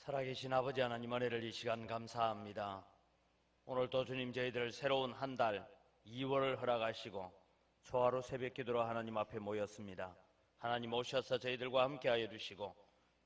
살아계신 아버지 하나님, 은혜를 이 시간 감사합니다. 오늘도 주님, 저희들 새로운 한 달 2월을 허락하시고 초하루 새벽 기도로 하나님 앞에 모였습니다. 하나님 오셔서 저희들과 함께하여 주시고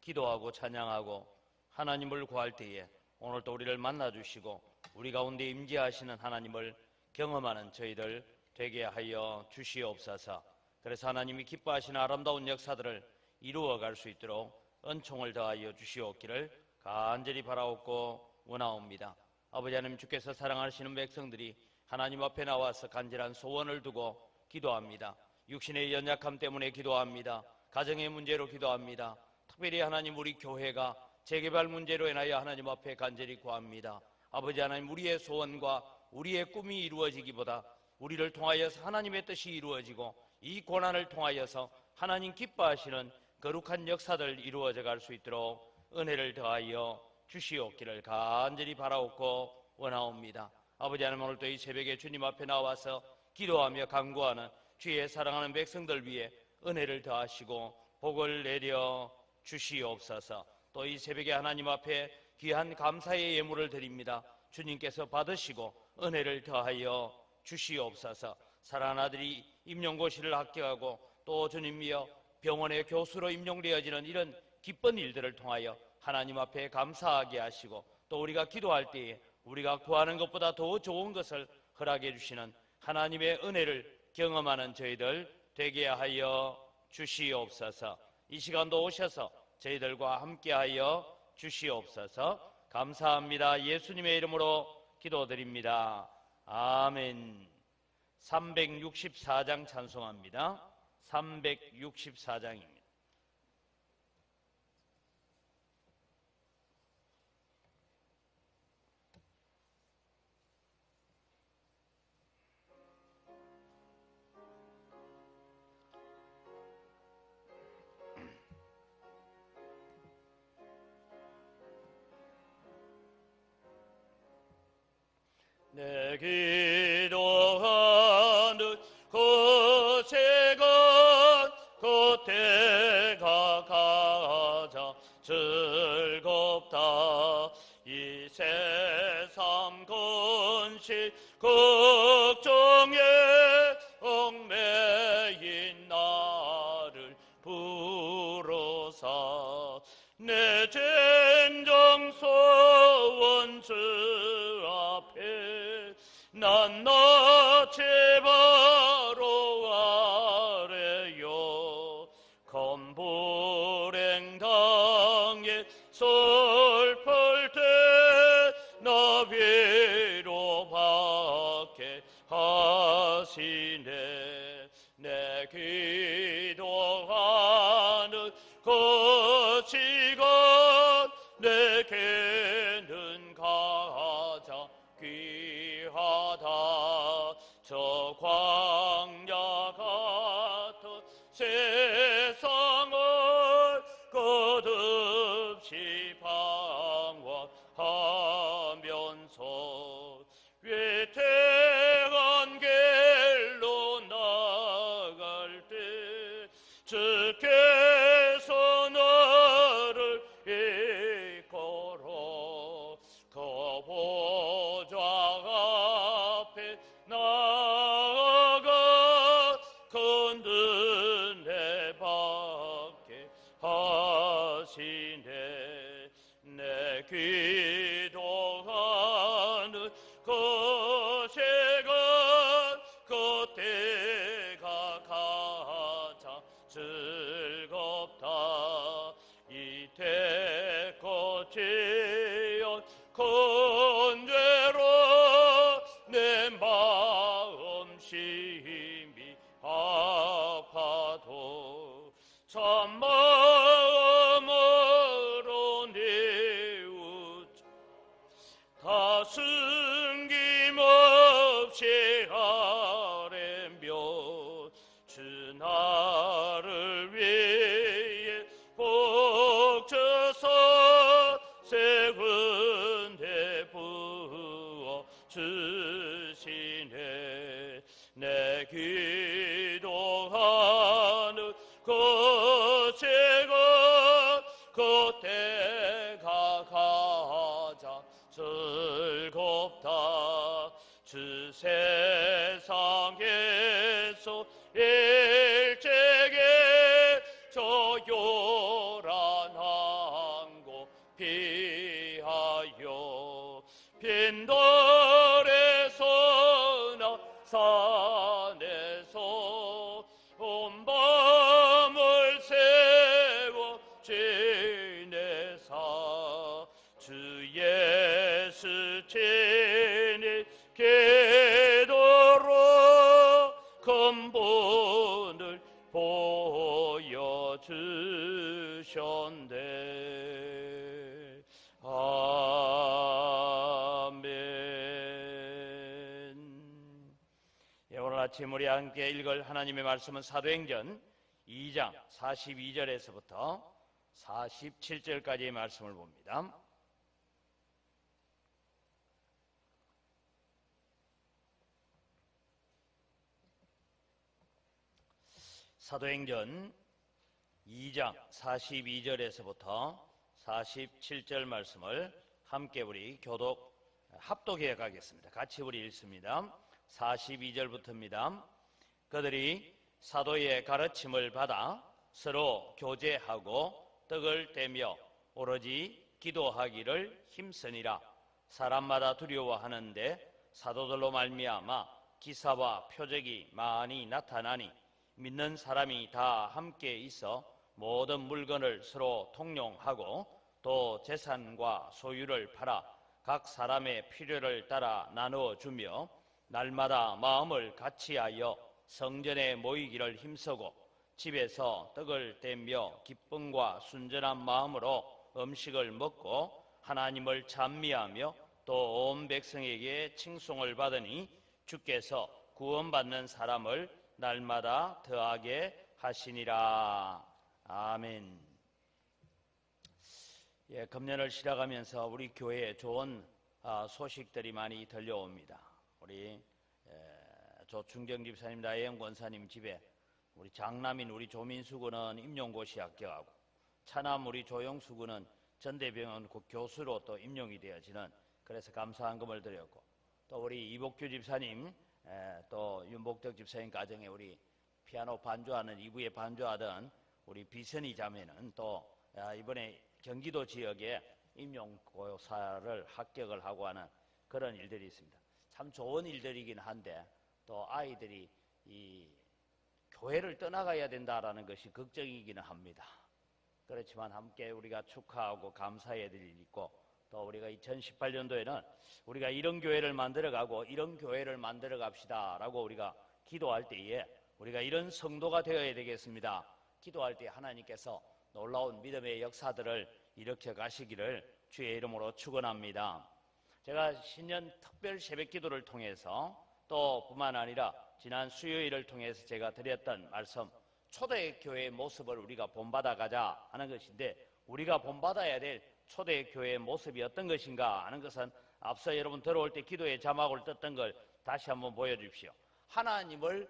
기도하고 찬양하고 하나님을 구할 때에 오늘도 우리를 만나주시고 우리 가운데 임재하시는 하나님을 경험하는 저희들 되게 하여 주시옵소서. 그래서 하나님이 기뻐하시는 아름다운 역사들을 이루어갈 수 있도록 은총을 더하여 주시옵기를 간절히 바라옵고 원하옵니다. 아버지 하나님, 주께서 사랑하시는 백성들이 하나님 앞에 나와서 간절한 소원을 두고 기도합니다. 육신의 연약함 때문에 기도합니다. 가정의 문제로 기도합니다. 특별히 하나님, 우리 교회가 재개발 문제로 인하여 하나님 앞에 간절히 구합니다. 아버지 하나님, 우리의 소원과 우리의 꿈이 이루어지기보다 우리를 통하여서 하나님의 뜻이 이루어지고 이 고난을 통하여서 하나님 기뻐하시는 거룩한 역사들 이루어져 갈 수 있도록 은혜를 더하여 주시옵기를 간절히 바라옵고 원하옵니다. 아버지 하나님, 오늘도 이 새벽에 주님 앞에 나와서 기도하며 간구하는 주의 사랑하는 백성들 위해 은혜를 더하시고 복을 내려 주시옵소서. 또 이 새벽에 하나님 앞에 귀한 감사의 예물을 드립니다. 주님께서 받으시고 은혜를 더하여 주시옵소서. 사랑하는 아들이 임용고시를 합격하고 또 주님이여 병원의 교수로 임용되어지는 이런 기쁜 일들을 통하여 하나님 앞에 감사하게 하시고 또 우리가 기도할 때에 우리가 구하는 것보다 더 좋은 것을 허락해 주시는 하나님의 은혜를 경험하는 저희들 되게 하여 주시옵소서. 이 시간도 오셔서 저희들과 함께하여 주시옵소서. 감사합니다. 예수님의 이름으로 기도드립니다. 아멘. 364장 찬송합니다. 364장입니다. 내 기도하는 곳에건 그때가 가장 즐겁다. 이 세상 근심 걱정에 얽매인 나를 부르사 내 진정 소원 주 앞에 난 낯이 바로 아래요. 검불행 당해 슬플 때 나 위로받게 하시네. 내 기도하는 것이건 내게는 가장 귀하다. 저 광야 같은 세상을 끝없이 방황하면서 위태한 길로 나갈 때 주께서 나를 이끌어 그 보좌 앞에 나아가 큰 은혜 받게 하시네. 내 기도하는 것에건 그때가 가장 즐겁다. 이태 거치연 큰 죄로 내 마음 심히 아파도 참마음으로 뉘우쳐 다 숨김없이 아뢰며 주 나를 위해 복 주서 세운 데 부어 주시네. 내 기도하는 것에건 그때가 주 세상에서 일찍이 저 요란한 곳 피하여 빈들에서나 산에서 온 밤을 세워 지내사 주 예수 친히 기도로 근본을 보여주셨네. 아멘. 예, 오늘 아침 우리 함께 읽을 하나님의 말씀은 사도행전 2장 42절에서부터 47절까지의 말씀을 봅니다. 사도행전 2장 42절에서부터 47절 말씀을 함께 우리 합독해 가겠습니다. 같이 우리 읽습니다. 42절부터입니다. 그들이 사도의 가르침을 받아 서로 교제하고 떡을 떼며 오로지 기도하기를 힘쓰니라. 사람마다 두려워하는데 사도들로 말미암아 기사와 표적이 많이 나타나니 믿는 사람이 다 함께 있어 모든 물건을 서로 통용하고 또 재산과 소유를 팔아 각 사람의 필요를 따라 나누어 주며 날마다 마음을 같이하여 성전에 모이기를 힘쓰고 집에서 떡을 떼며 기쁨과 순전한 마음으로 음식을 먹고 하나님을 찬미하며 또 온 백성에게 칭송을 받으니 주께서 구원받는 사람을 날마다 더하게 하시니라. 아멘. 예, 금년을 시작하면서 우리 교회에 좋은 소식들이 많이 들려옵니다. 우리 조충정 집사님, 나혜영 권사님 집에 우리 장남인 우리 조민수 군은 임용고시 합격하고 차남 우리 조영수 군은 전대병원 교수로 또 임용이 되어지는, 그래서 감사한 금을 드렸고, 또 우리 이복규 집사님 또 윤복덕 집사님 가정에 우리 피아노 반주하는 이부에 반주하던 우리 비선이 자매는 또 이번에 경기도 지역에 임용고사를 합격을 하고 하는 그런 일들이 있습니다. 참 좋은 일들이긴 한데 또 아이들이 이 교회를 떠나가야 된다라는 것이 걱정이기는 합니다. 그렇지만 함께 우리가 축하하고 감사해야 될 일이 있고, 또 우리가 2018년도에는 우리가 이런 교회를 만들어가고 이런 교회를 만들어 갑시다 라고 우리가 기도할 때에 우리가 이런 성도가 되어야 되겠습니다. 기도할 때 하나님께서 놀라운 믿음의 역사들을 일으켜 가시기를 주의 이름으로 축원합니다. 제가 신년 특별 새벽 기도를 통해서 또 뿐만 아니라 지난 수요일을 통해서 제가 드렸던 말씀, 초대교회의 모습을 우리가 본받아 가자 하는 것인데, 우리가 본받아야 될 초대교회의 모습이 어떤 것인가 하는 것은 앞서 여러분 들어올 때 기도의 자막을 떴던 걸 다시 한번 보여주십시오. 하나님을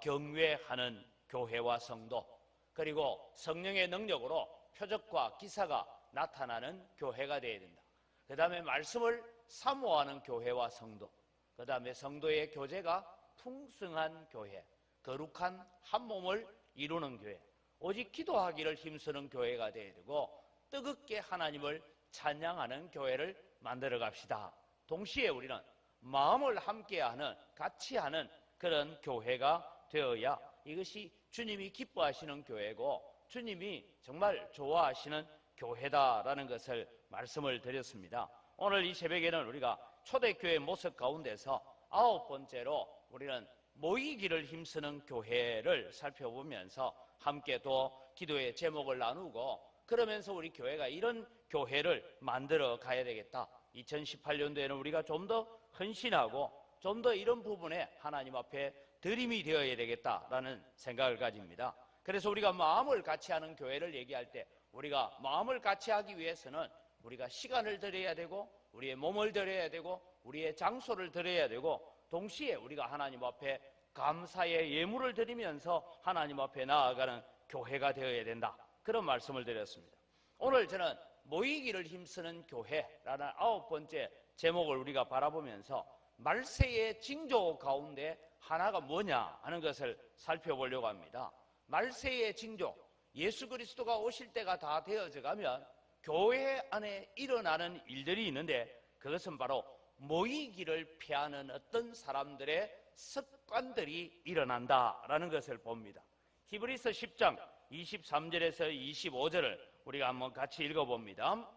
경외하는 교회와 성도, 그리고 성령의 능력으로 표적과 기사가 나타나는 교회가 되어야 된다. 그 다음에 말씀을 사모하는 교회와 성도, 그 다음에 성도의 교제가 풍성한 교회, 거룩한 한 몸을 이루는 교회, 오직 기도하기를 힘쓰는 교회가 되어야 되고, 뜨겁게 하나님을 찬양하는 교회를 만들어 갑시다. 동시에 우리는 마음을 함께하는, 같이 하는 그런 교회가 되어야 이것이 주님이 기뻐하시는 교회고 주님이 정말 좋아하시는 교회다라는 것을 말씀을 드렸습니다. 오늘 이 새벽에는 우리가 초대교회 모습 가운데서 9번째로 우리는 모이기를 힘쓰는 교회를 살펴보면서 함께 또 기도의 제목을 나누고, 그러면서 우리 교회가 이런 교회를 만들어 가야 되겠다. 2018년도에는 우리가 좀 더 헌신하고 좀 더 이런 부분에 하나님 앞에 드림이 되어야 되겠다라는 생각을 가집니다. 그래서 우리가 마음을 같이 하는 교회를 얘기할 때, 우리가 마음을 같이 하기 위해서는 우리가 시간을 드려야 되고 우리의 몸을 드려야 되고 우리의 장소를 드려야 되고, 동시에 우리가 하나님 앞에 감사의 예물을 드리면서 하나님 앞에 나아가는 교회가 되어야 된다, 그런 말씀을 드렸습니다. 오늘 저는 모이기를 힘쓰는 교회라는 9번째 제목을 우리가 바라보면서 말세의 징조 가운데 하나가 뭐냐 하는 것을 살펴보려고 합니다. 말세의 징조, 예수 그리스도가 오실 때가 다 되어져 가면 교회 안에 일어나는 일들이 있는데, 그것은 바로 모이기를 피하는 어떤 사람들의 습관들이 일어난다라는 것을 봅니다. 히브리서 10장 23절에서 25절을 우리가 한번 같이 읽어봅니다.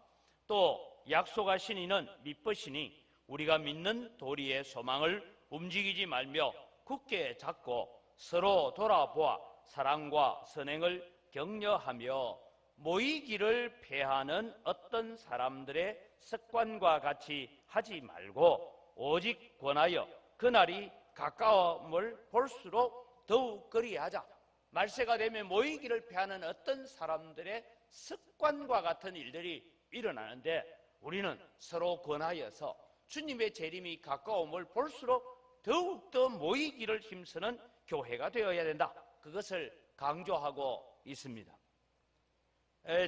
또 약속하신 이는 미쁘시니 우리가 믿는 도리의 소망을 움직이지 말며 굳게 잡고 서로 돌아보아 사랑과 선행을 격려하며 모이기를 패하는 어떤 사람들의 습관과 같이 하지 말고 오직 권하여 그날이 가까움을 볼수록 더욱 그리하자. 말세가 되면 모이기를 패하는 어떤 사람들의 습관과 같은 일들이 일어나는데, 우리는 서로 권하여서 주님의 재림이 가까움을 볼수록 더욱더 모이기를 힘쓰는 교회가 되어야 된다. 그것을 강조하고 있습니다.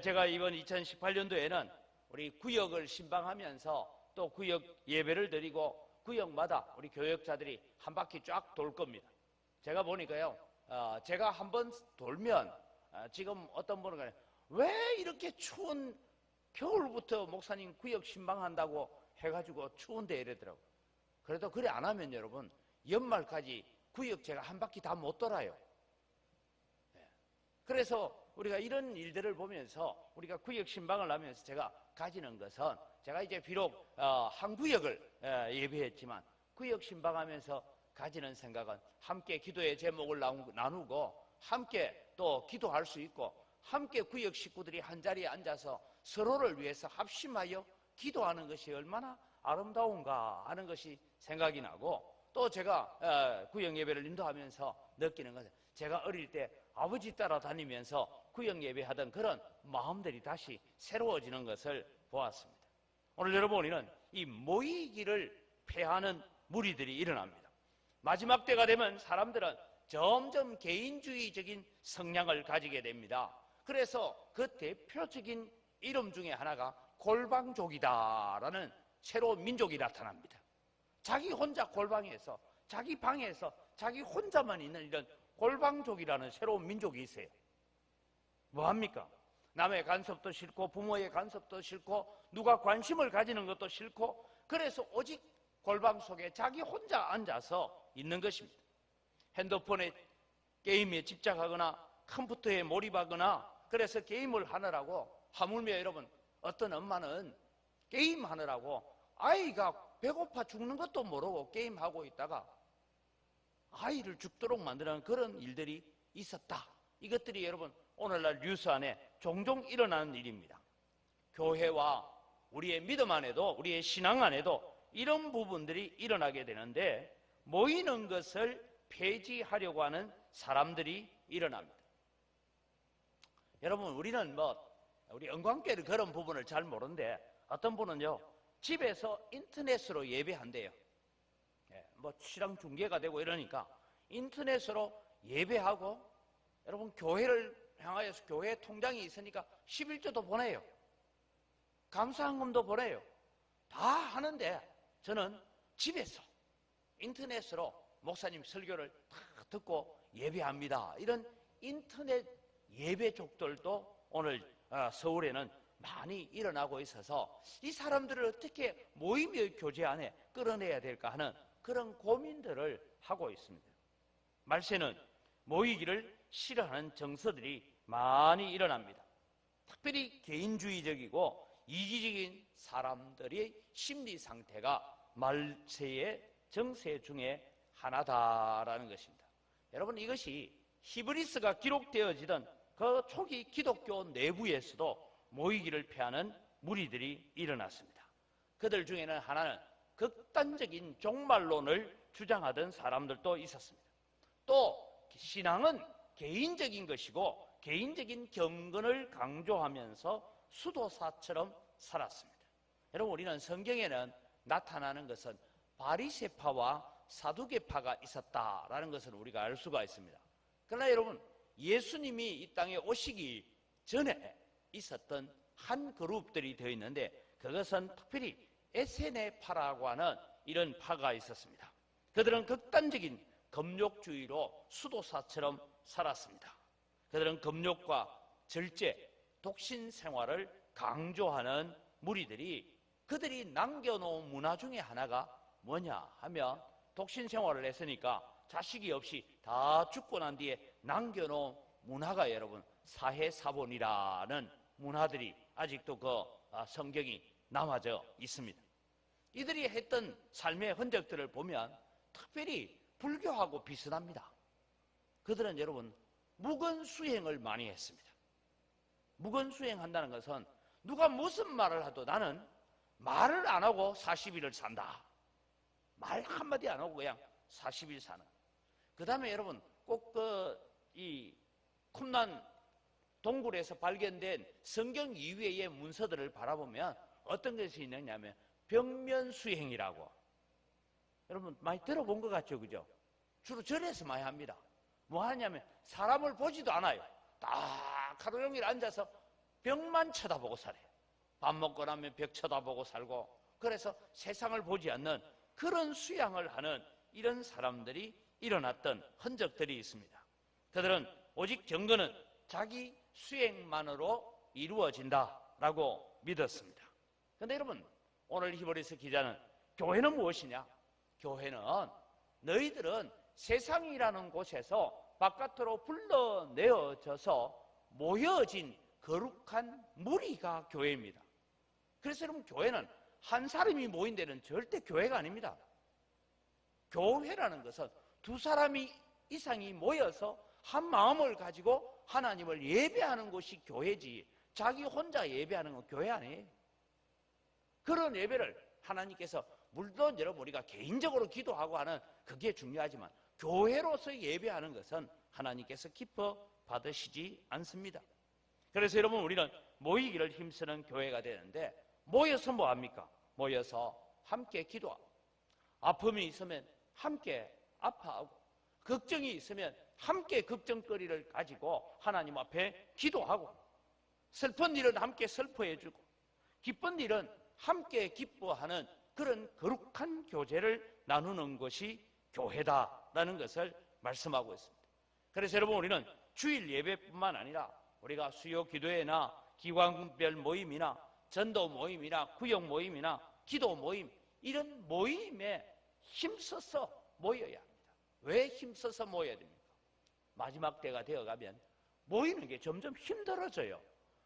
제가 이번 2018년도에는 우리 구역을 신방하면서 또 구역 예배를 드리고 구역마다 우리 교역자들이 한 바퀴 쫙 돌 겁니다. 제가 보니까요, 제가 한번 돌면 지금 어떤 분은 왜 이렇게 추운 겨울부터 목사님 구역 신방한다고 해가지고 추운데 이러더라고요. 그래도 그래 안 하면 여러분 연말까지 구역 제가 한 바퀴 다 못 돌아요. 그래서 우리가 이런 일들을 보면서 우리가 구역 신방을 하면서 제가 가지는 것은, 제가 이제 비록 한 구역을 예배했지만 구역 신방하면서 가지는 생각은 함께 기도의 제목을 나누고 함께 또 기도할 수 있고 함께 구역 식구들이 한자리에 앉아서 서로를 위해서 합심하여 기도하는 것이 얼마나 아름다운가 하는 것이 생각이 나고, 또 제가 구역 예배를 인도하면서 느끼는 것은, 제가 어릴 때 아버지 따라 다니면서 구역 예배하던 그런 마음들이 다시 새로워지는 것을 보았습니다. 오늘 여러분, 우리는 이 모이기를 패하는 무리들이 일어납니다. 마지막 때가 되면 사람들은 점점 개인주의적인 성향을 가지게 됩니다. 그래서 그 대표적인 이름 중에 하나가 골방족이다라는 새로운 민족이 나타납니다. 자기 혼자 골방에서, 자기 방에서 자기 혼자만 있는 이런 골방족이라는 새로운 민족이 있어요. 뭐합니까? 남의 간섭도 싫고 부모의 간섭도 싫고 누가 관심을 가지는 것도 싫고, 그래서 오직 골방 속에 자기 혼자 앉아서 있는 것입니다. 핸드폰에 게임에 집착하거나 컴퓨터에 몰입하거나, 그래서 게임을 하느라고, 하물며 여러분 어떤 엄마는 게임하느라고 아이가 배고파 죽는 것도 모르고 게임하고 있다가 아이를 죽도록 만드는 그런 일들이 있었다. 이것들이 여러분 오늘날 뉴스 안에 종종 일어나는 일입니다. 교회와 우리의 믿음 안에도, 우리의 신앙 안에도 이런 부분들이 일어나게 되는데, 모이는 것을 폐지하려고 하는 사람들이 일어납니다. 여러분, 우리는 우리 영광교회는 그런 부분을 잘 모르는데, 어떤 분은요 집에서 인터넷으로 예배한대요. 신앙 중계가 되고 이러니까 인터넷으로 예배하고, 여러분 교회를 향하여서 교회 통장이 있으니까 11조도 보내요. 감사헌금도 보내요. 다 하는데, 저는 집에서 인터넷으로 목사님 설교를 다 듣고 예배합니다. 이런 인터넷 예배족들도 오늘 서울에는 많이 일어나고 있어서 이 사람들을 어떻게 모임의 교제 안에 끌어내야 될까 하는 그런 고민들을 하고 있습니다. 말세는 모이기를 싫어하는 정서들이 많이 일어납니다. 특별히 개인주의적이고 이기적인 사람들의 심리 상태가 말세의 정세 중에 하나다라는 것입니다. 여러분, 이것이 히브리서가 기록되어지던 그 초기 기독교 내부에서도 모이기를 피하는 무리들이 일어났습니다. 그들 중에는 하나는 극단적인 종말론을 주장하던 사람들도 있었습니다. 또 신앙은 개인적인 것이고 개인적인 경건을 강조하면서 수도사처럼 살았습니다. 여러분, 우리는 성경에는 나타나는 것은 바리새파와 사두개파가 있었다라는 것을 우리가 알 수가 있습니다. 그러나 여러분, 예수님이 이 땅에 오시기 전에 있었던 한 그룹들이 되어 있는데, 그것은 특별히 에세네파라고 하는 이런 파가 있었습니다. 그들은 극단적인 금욕주의로 수도사처럼 살았습니다. 그들은 금욕과 절제, 독신 생활을 강조하는 무리들이 그들이 남겨놓은 문화 중에 하나가 뭐냐 하면 독신 생활을 했으니까 자식이 없이 다 죽고 난 뒤에 남겨놓은 문화가 여러분 사해사본이라는 문화들이 아직도 그 성경이 남아져 있습니다. 이들이 했던 삶의 흔적들을 보면 특별히 불교하고 비슷합니다. 그들은 여러분 묵은수행을 많이 했습니다. 묵은수행한다는 것은 누가 무슨 말을 하도 나는 말을 안 하고 40일을 산다. 말 한마디 안 하고 그냥 40일 사는. 그 다음에 여러분 꼭 이 쿰란 동굴에서 발견된 성경 이외의 문서들을 바라보면 어떤 것이 있느냐면 벽면수행이라고. 여러분 많이 들어본 것 같죠, 그죠? 주로 절에서 많이 합니다. 뭐 하냐면 사람을 보지도 않아요. 딱 하루 종일 앉아서 벽만 쳐다보고 살아요. 밥 먹고 나면 벽 쳐다보고 살고, 그래서 세상을 보지 않는 그런 수양을 하는 이런 사람들이 일어났던 흔적들이 있습니다. 그들은 오직 경건은 자기 수행만으로 이루어진다라고 믿었습니다. 그런데 여러분 오늘 히브리서 기자는 교회는 무엇이냐? 교회는 너희들은 세상이라는 곳에서 바깥으로 불러내어져서 모여진 거룩한 무리가 교회입니다. 그래서 여러분 교회는 한 사람이 모인 데는 절대 교회가 아닙니다. 교회라는 것은 두 사람이 이상이 모여서 한 마음을 가지고 하나님을 예배하는 것이 교회지, 자기 혼자 예배하는 건 교회 아니에요. 그런 예배를 하나님께서, 물론 여러분 우리가 개인적으로 기도하고 하는 그게 중요하지만 교회로서 예배하는 것은 하나님께서 기뻐 받으시지 않습니다. 그래서 여러분 우리는 모이기를 힘쓰는 교회가 되는데, 모여서 뭐 합니까? 모여서 함께 기도하고, 아픔이 있으면 함께 아파하고, 걱정이 있으면 함께 걱정거리를 가지고 하나님 앞에 기도하고, 슬픈 일은 함께 슬퍼해주고, 기쁜 일은 함께 기뻐하는 그런 거룩한 교제를 나누는 것이 교회다라는 것을 말씀하고 있습니다. 그래서 여러분 우리는 주일 예배뿐만 아니라 우리가 수요 기도회나 기관별 모임이나 전도 모임이나 구역 모임이나 기도 모임, 이런 모임에 힘써서 모여야 합니다. 왜 힘써서 모여야 됩니까? 마지막 때가 되어가면 모이는 게 점점 힘들어져요.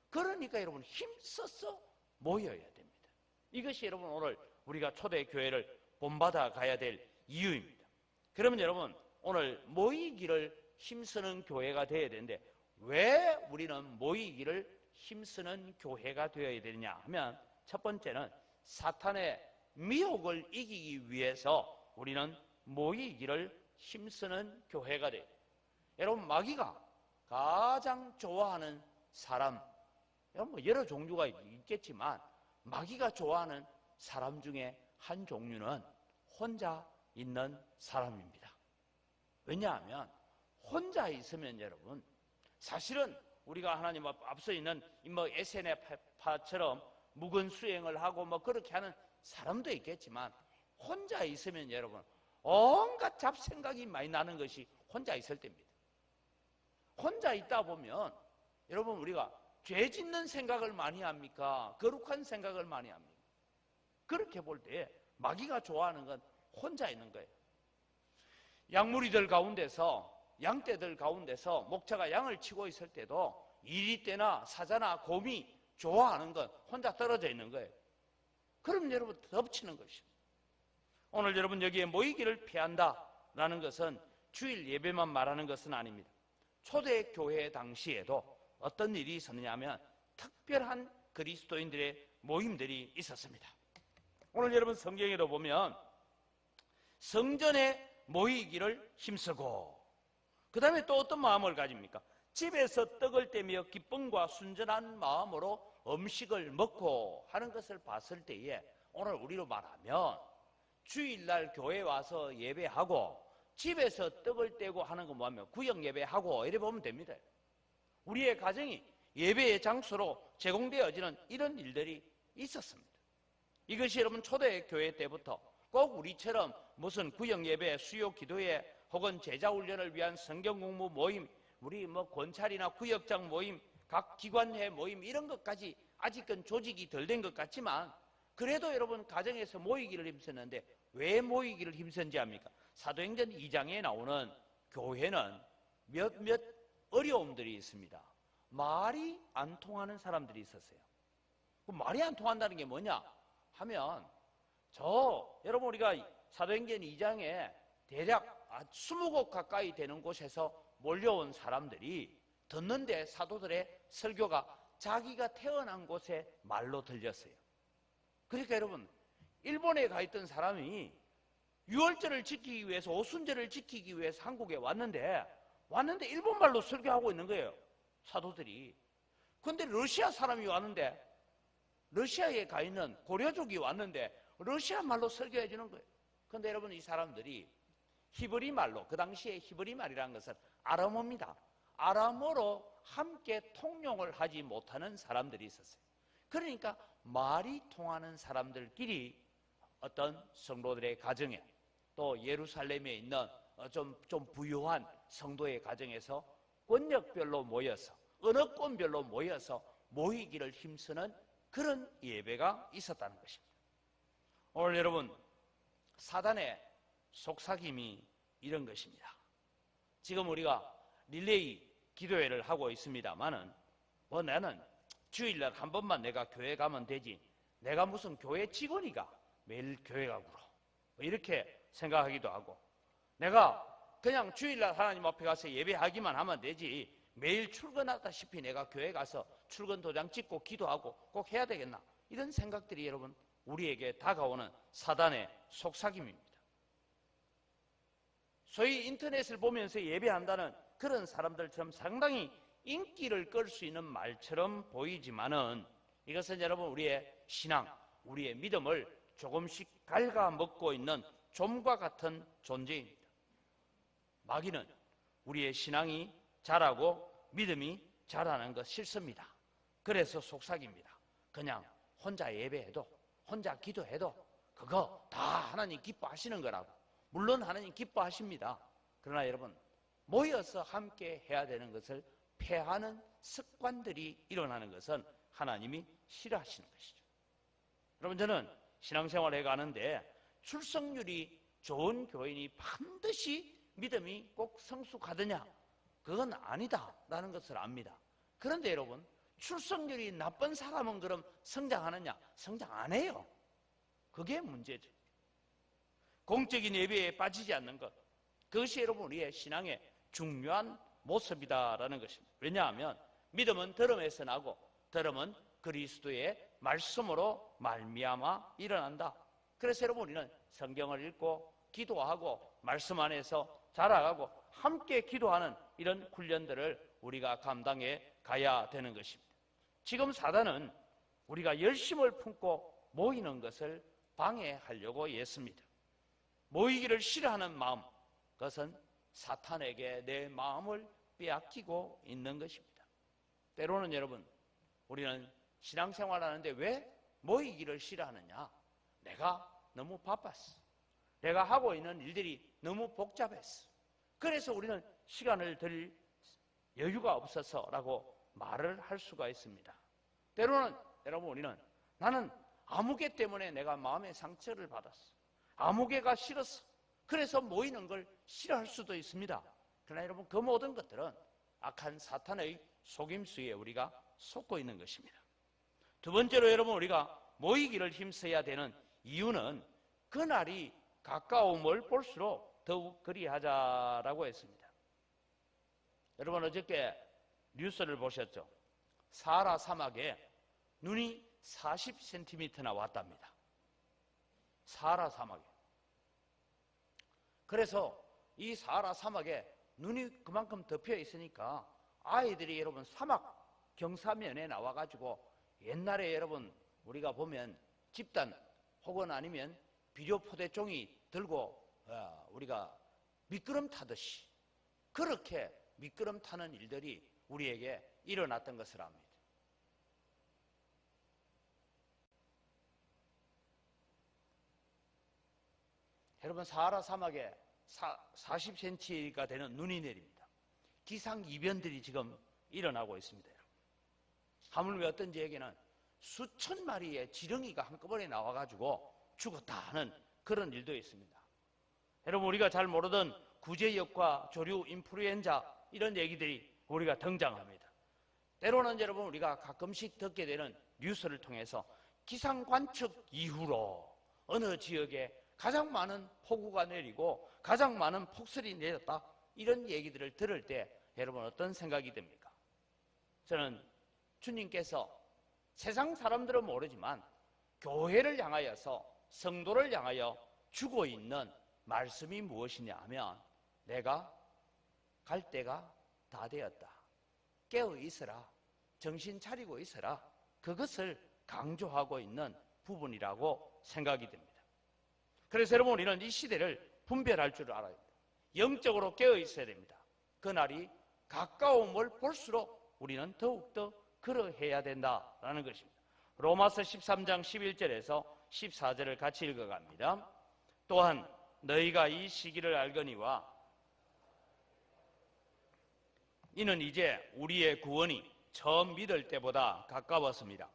그러니까 여러분 힘써서 모여야 됩니다. 이것이 여러분 오늘 우리가 초대교회를 본받아 가야 될 이유입니다. 그러면 여러분 오늘 모이기를 힘쓰는 교회가 되어야 되는데, 왜 우리는 모이기를 힘쓰는 교회가 되어야 되느냐 하면, 첫 번째는 사탄의 미혹을 이기기 위해서 우리는 모이기를 힘쓰는 교회가 돼요. 여러분 마귀가 가장 좋아하는 사람, 여러분 뭐 여러 종류가 있겠지만 마귀가 좋아하는 사람 중에 한 종류는 혼자 있는 사람입니다. 왜냐하면 혼자 있으면 여러분 사실은 우리가 하나님 앞서 있는 뭐 에세네파처럼 묵은 수행을 하고 뭐 그렇게 하는 사람도 있겠지만, 혼자 있으면 여러분 온갖 잡생각이 많이 나는 것이 혼자 있을 때입니다. 혼자 있다 보면 여러분 우리가 죄 짓는 생각을 많이 합니까? 거룩한 생각을 많이 합니까? 그렇게 볼 때 마귀가 좋아하는 건 혼자 있는 거예요. 양무리들 가운데서, 양떼들 가운데서 목자가 양을 치고 있을 때도 이리떼나 사자나 곰이 좋아하는 건 혼자 떨어져 있는 거예요. 그럼 여러분 덮치는 것입니다. 오늘 여러분 여기에 모이기를 피한다라는 것은 주일 예배만 말하는 것은 아닙니다. 초대교회 당시에도 어떤 일이 있었느냐 하면 특별한 그리스도인들의 모임들이 있었습니다. 오늘 여러분 성경에도 보면 성전에 모이기를 힘쓰고, 그 다음에 또 어떤 마음을 가집니까? 집에서 떡을 떼며 기쁨과 순전한 마음으로 음식을 먹고 하는 것을 봤을 때에, 오늘 우리로 말하면 주일날 교회 와서 예배하고 집에서 떡을 떼고 하는 거 뭐하면 구역 예배하고 이래 보면 됩니다. 우리의 가정이 예배의 장소로 제공되어지는 이런 일들이 있었습니다. 이것이 여러분 초대교회 때부터 꼭 우리처럼 무슨 구역예배, 수요 기도회 혹은 제자훈련을 위한 성경공부 모임, 우리 권찰이나 구역장 모임, 각 기관회 모임 이런 것까지 아직은 조직이 덜 된 것 같지만 그래도 여러분 가정에서 모이기를 힘썼는데 왜 모이기를 힘쓴지 압니까? 사도행전 2장에 나오는 교회는 몇몇 어려움들이 있습니다. 말이 안 통하는 사람들이 있었어요. 말이 안 통한다는 게 뭐냐 하면 여러분 우리가 사도행전 2장에 대략 20곳 가까이 되는 곳에서 몰려온 사람들이 듣는데 사도들의 설교가 자기가 태어난 곳에 말로 들렸어요. 그러니까 여러분 일본에 가 있던 사람이 유월절을 지키기 위해서 오순절을 지키기 위해서 한국에 왔는데 일본말로 설교하고 있는 거예요. 사도들이. 근데 러시아 사람이 왔는데 러시아에 가 있는 고려족이 왔는데 러시아 말로 설교해 주는 거예요. 근데 여러분 이 사람들이 히브리 말로, 그 당시에 히브리 말이라는 것은 아람어입니다. 아람어로 함께 통용을 하지 못하는 사람들이 있었어요. 그러니까 말이 통하는 사람들끼리 어떤 성도들의 가정에 또 예루살렘에 있는 좀 부유한 성도의 가정에서 권력별로 모여서 언어권별로 모여서 모이기를 힘쓰는 그런 예배가 있었다는 것입니다. 오늘 여러분 사단의 속삭임이 이런 것입니다. 지금 우리가 릴레이 기도회를 하고 있습니다만은 나는 주일날 한 번만 내가 교회 가면 되지 내가 무슨 교회 직원이가 매일 교회 가구로 이렇게 생각하기도 하고 내가 그냥 주일날 하나님 앞에 가서 예배하기만 하면 되지 매일 출근하다시피 내가 교회 가서 출근 도장 찍고 기도하고 꼭 해야 되겠나 이런 생각들이 여러분 우리에게 다가오는 사단의 속삭임입니다. 소위 인터넷을 보면서 예배한다는 그런 사람들처럼 상당히 인기를 끌 수 있는 말처럼 보이지만은 이것은 여러분 우리의 신앙, 우리의 믿음을 조금씩 갉아먹고 있는 좀과 같은 존재입니다. 마귀는 우리의 신앙이 자라고 믿음이 자라는 것 싫습니다. 그래서 속삭입니다. 그냥 혼자 예배해도 혼자 기도해도 그거 다 하나님 기뻐하시는 거라고. 물론 하나님 기뻐하십니다. 그러나 여러분 모여서 함께 해야 되는 것을 폐하는 습관들이 일어나는 것은 하나님이 싫어하시는 것이죠. 여러분 저는 신앙생활을 해가는데 출석률이 좋은 교인이 반드시 믿음이 꼭 성숙하느냐 그건 아니다라는 것을 압니다. 그런데 여러분 출석률이 나쁜 사람은 그럼 성장하느냐? 성장 안 해요. 그게 문제죠. 공적인 예배에 빠지지 않는 것 그것이 여러분 우리의 신앙의 중요한 모습이다라는 것입니다. 왜냐하면 믿음은 들음에서 나고 들음은 그리스도의 말씀으로 말미암아 일어난다. 그래서 여러분 우리는 성경을 읽고 기도하고 말씀 안에서 자라가고 함께 기도하는 이런 훈련들을 우리가 감당해 가야 되는 것입니다. 지금 사단은 우리가 열심을 품고 모이는 것을 방해하려고 했습니다. 모이기를 싫어하는 마음 그것은 사탄에게 내 마음을 빼앗기고 있는 것입니다. 때로는 여러분 우리는 신앙생활하는데 왜 모이기를 싫어하느냐? 내가 너무 바빴어. 내가 하고 있는 일들이 너무 복잡했어. 그래서 우리는 시간을 들 여유가 없어서라고 말을 할 수가 있습니다. 때로는 여러분 우리는 나는 아무개 때문에 내가 마음의 상처를 받았어. 아무개가 싫었어. 그래서 모이는 걸 싫어할 수도 있습니다. 그러나 여러분 그 모든 것들은 악한 사탄의 속임수에 우리가 속고 있는 것입니다. 두 번째로 여러분 우리가 모이기를 힘써야 되는 이유는 그날이 가까움을 볼수록 더욱 그리하자라고 했습니다. 여러분 어저께 뉴스를 보셨죠? 사하라 사막에 눈이 40cm나 왔답니다. 사하라 사막에. 그래서 이 사하라 사막에 눈이 그만큼 덮여 있으니까 아이들이 여러분 사막 경사면에 나와가지고 옛날에 여러분 우리가 보면 집단 혹은 아니면 비료 포대종이 들고 우리가 미끄럼 타듯이 그렇게 미끄럼 타는 일들이 우리에게 일어났던 것을 압니다. 여러분, 사하라 사막에 40cm가 되는 눈이 내립니다. 기상이변들이 지금 일어나고 있습니다. 하물며 어떤 지역에는 수천 마리의 지렁이가 한꺼번에 나와가지고 죽었다 하는 그런 일도 있습니다. 여러분, 우리가 잘 모르던 구제역과 조류 인플루엔자 이런 얘기들이 우리가 등장합니다. 때로는 여러분, 우리가 가끔씩 듣게 되는 뉴스를 통해서 기상 관측 이후로 어느 지역에 가장 많은 폭우가 내리고 가장 많은 폭설이 내렸다, 이런 얘기들을 들을 때 여러분 어떤 생각이 듭니까? 저는 주님께서 세상 사람들은 모르지만 교회를 향하여서, 성도를 향하여 주고 있는 말씀이 무엇이냐 하면, 내가 갈 때가 다 되었다, 깨어 있어라, 정신 차리고 있어라, 그것을 강조하고 있는 부분이라고 생각이 됩니다. 그래서 여러분, 우리는 이 시대를 분별할 줄 알아야 됩니다. 영적으로 깨어 있어야 됩니다. 그날이 가까움을 볼수록 우리는 더욱더 그러해야 된다라는 것입니다. 로마서 13장 11절에서 14절을 같이 읽어갑니다. 또한 너희가 이 시기를 알거니와 이는 이제 우리의 구원이 처음 믿을 때보다 가까웠습니다.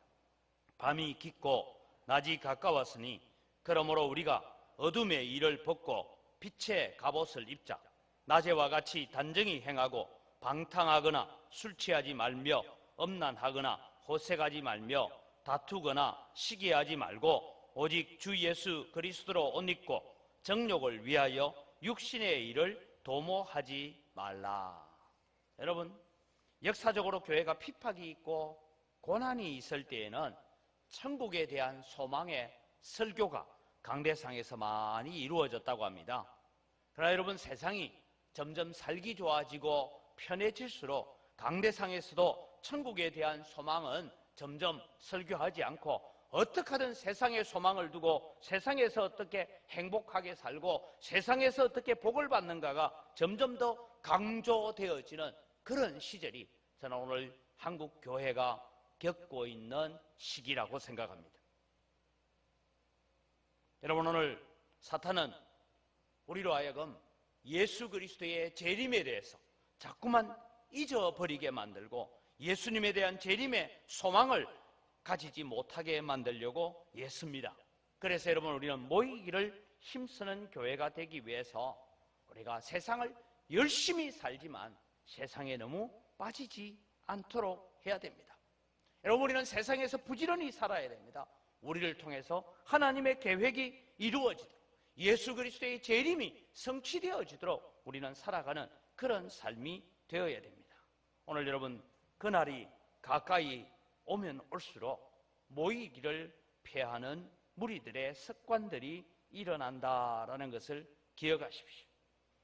밤이 깊고 낮이 가까웠으니 그러므로 우리가 어둠의 일을 벗고 빛의 갑옷을 입자. 낮에와 같이 단정히 행하고 방탕하거나 술 취하지 말며 엄난하거나 호색하지 말며 다투거나 시기하지 말고 오직 주 예수 그리스도로 옷 입고 정욕을 위하여 육신의 일을 도모하지 말라. 여러분, 역사적으로 교회가 핍박이 있고 고난이 있을 때에는 천국에 대한 소망의 설교가 강대상에서 많이 이루어졌다고 합니다. 그러나 여러분, 세상이 점점 살기 좋아지고 편해질수록 강대상에서도 천국에 대한 소망은 점점 설교하지 않고 어떻게 하든 세상에 소망을 두고 세상에서 어떻게 행복하게 살고 세상에서 어떻게 복을 받는가가 점점 더 강조되어지는 그런 시절이 저는 오늘 한국 교회가 겪고 있는 시기라고 생각합니다. 여러분, 오늘 사탄은 우리로 하여금 예수 그리스도의 재림에 대해서 자꾸만 잊어버리게 만들고 예수님에 대한 재림의 소망을 가지지 못하게 만들려고 애씁니다. 그래서 여러분, 우리는 모이기를 힘쓰는 교회가 되기 위해서 우리가 세상을 열심히 살지만 세상에 너무 빠지지 않도록 해야 됩니다. 여러분, 우리는 세상에서 부지런히 살아야 됩니다. 우리를 통해서 하나님의 계획이 이루어지도록, 예수 그리스도의 재림이 성취되어지도록 우리는 살아가는 그런 삶이 되어야 됩니다. 오늘 여러분, 그날이 가까이 오면 올수록 모이기를 피하는 무리들의 습관들이 일어난다라는 것을 기억하십시오.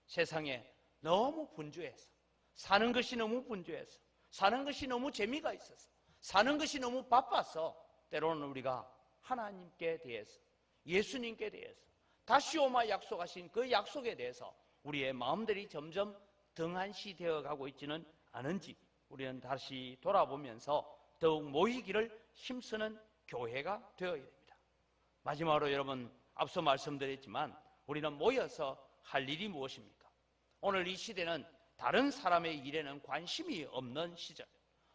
세상에 너무 분주해서, 사는 것이 너무 분주해서, 사는 것이 너무 재미가 있어서, 사는 것이 너무 바빠서 때로는 우리가 하나님께 대해서, 예수님께 대해서, 다시 오마 약속하신 그 약속에 대해서 우리의 마음들이 점점 등한시되어 가고 있지는 않은지 우리는 다시 돌아보면서 더욱 모이기를 힘쓰는 교회가 되어야 됩니다. 마지막으로 여러분, 앞서 말씀드렸지만 우리는 모여서 할 일이 무엇입니까? 오늘 이 시대는 다른 사람의 일에는 관심이 없는 시절,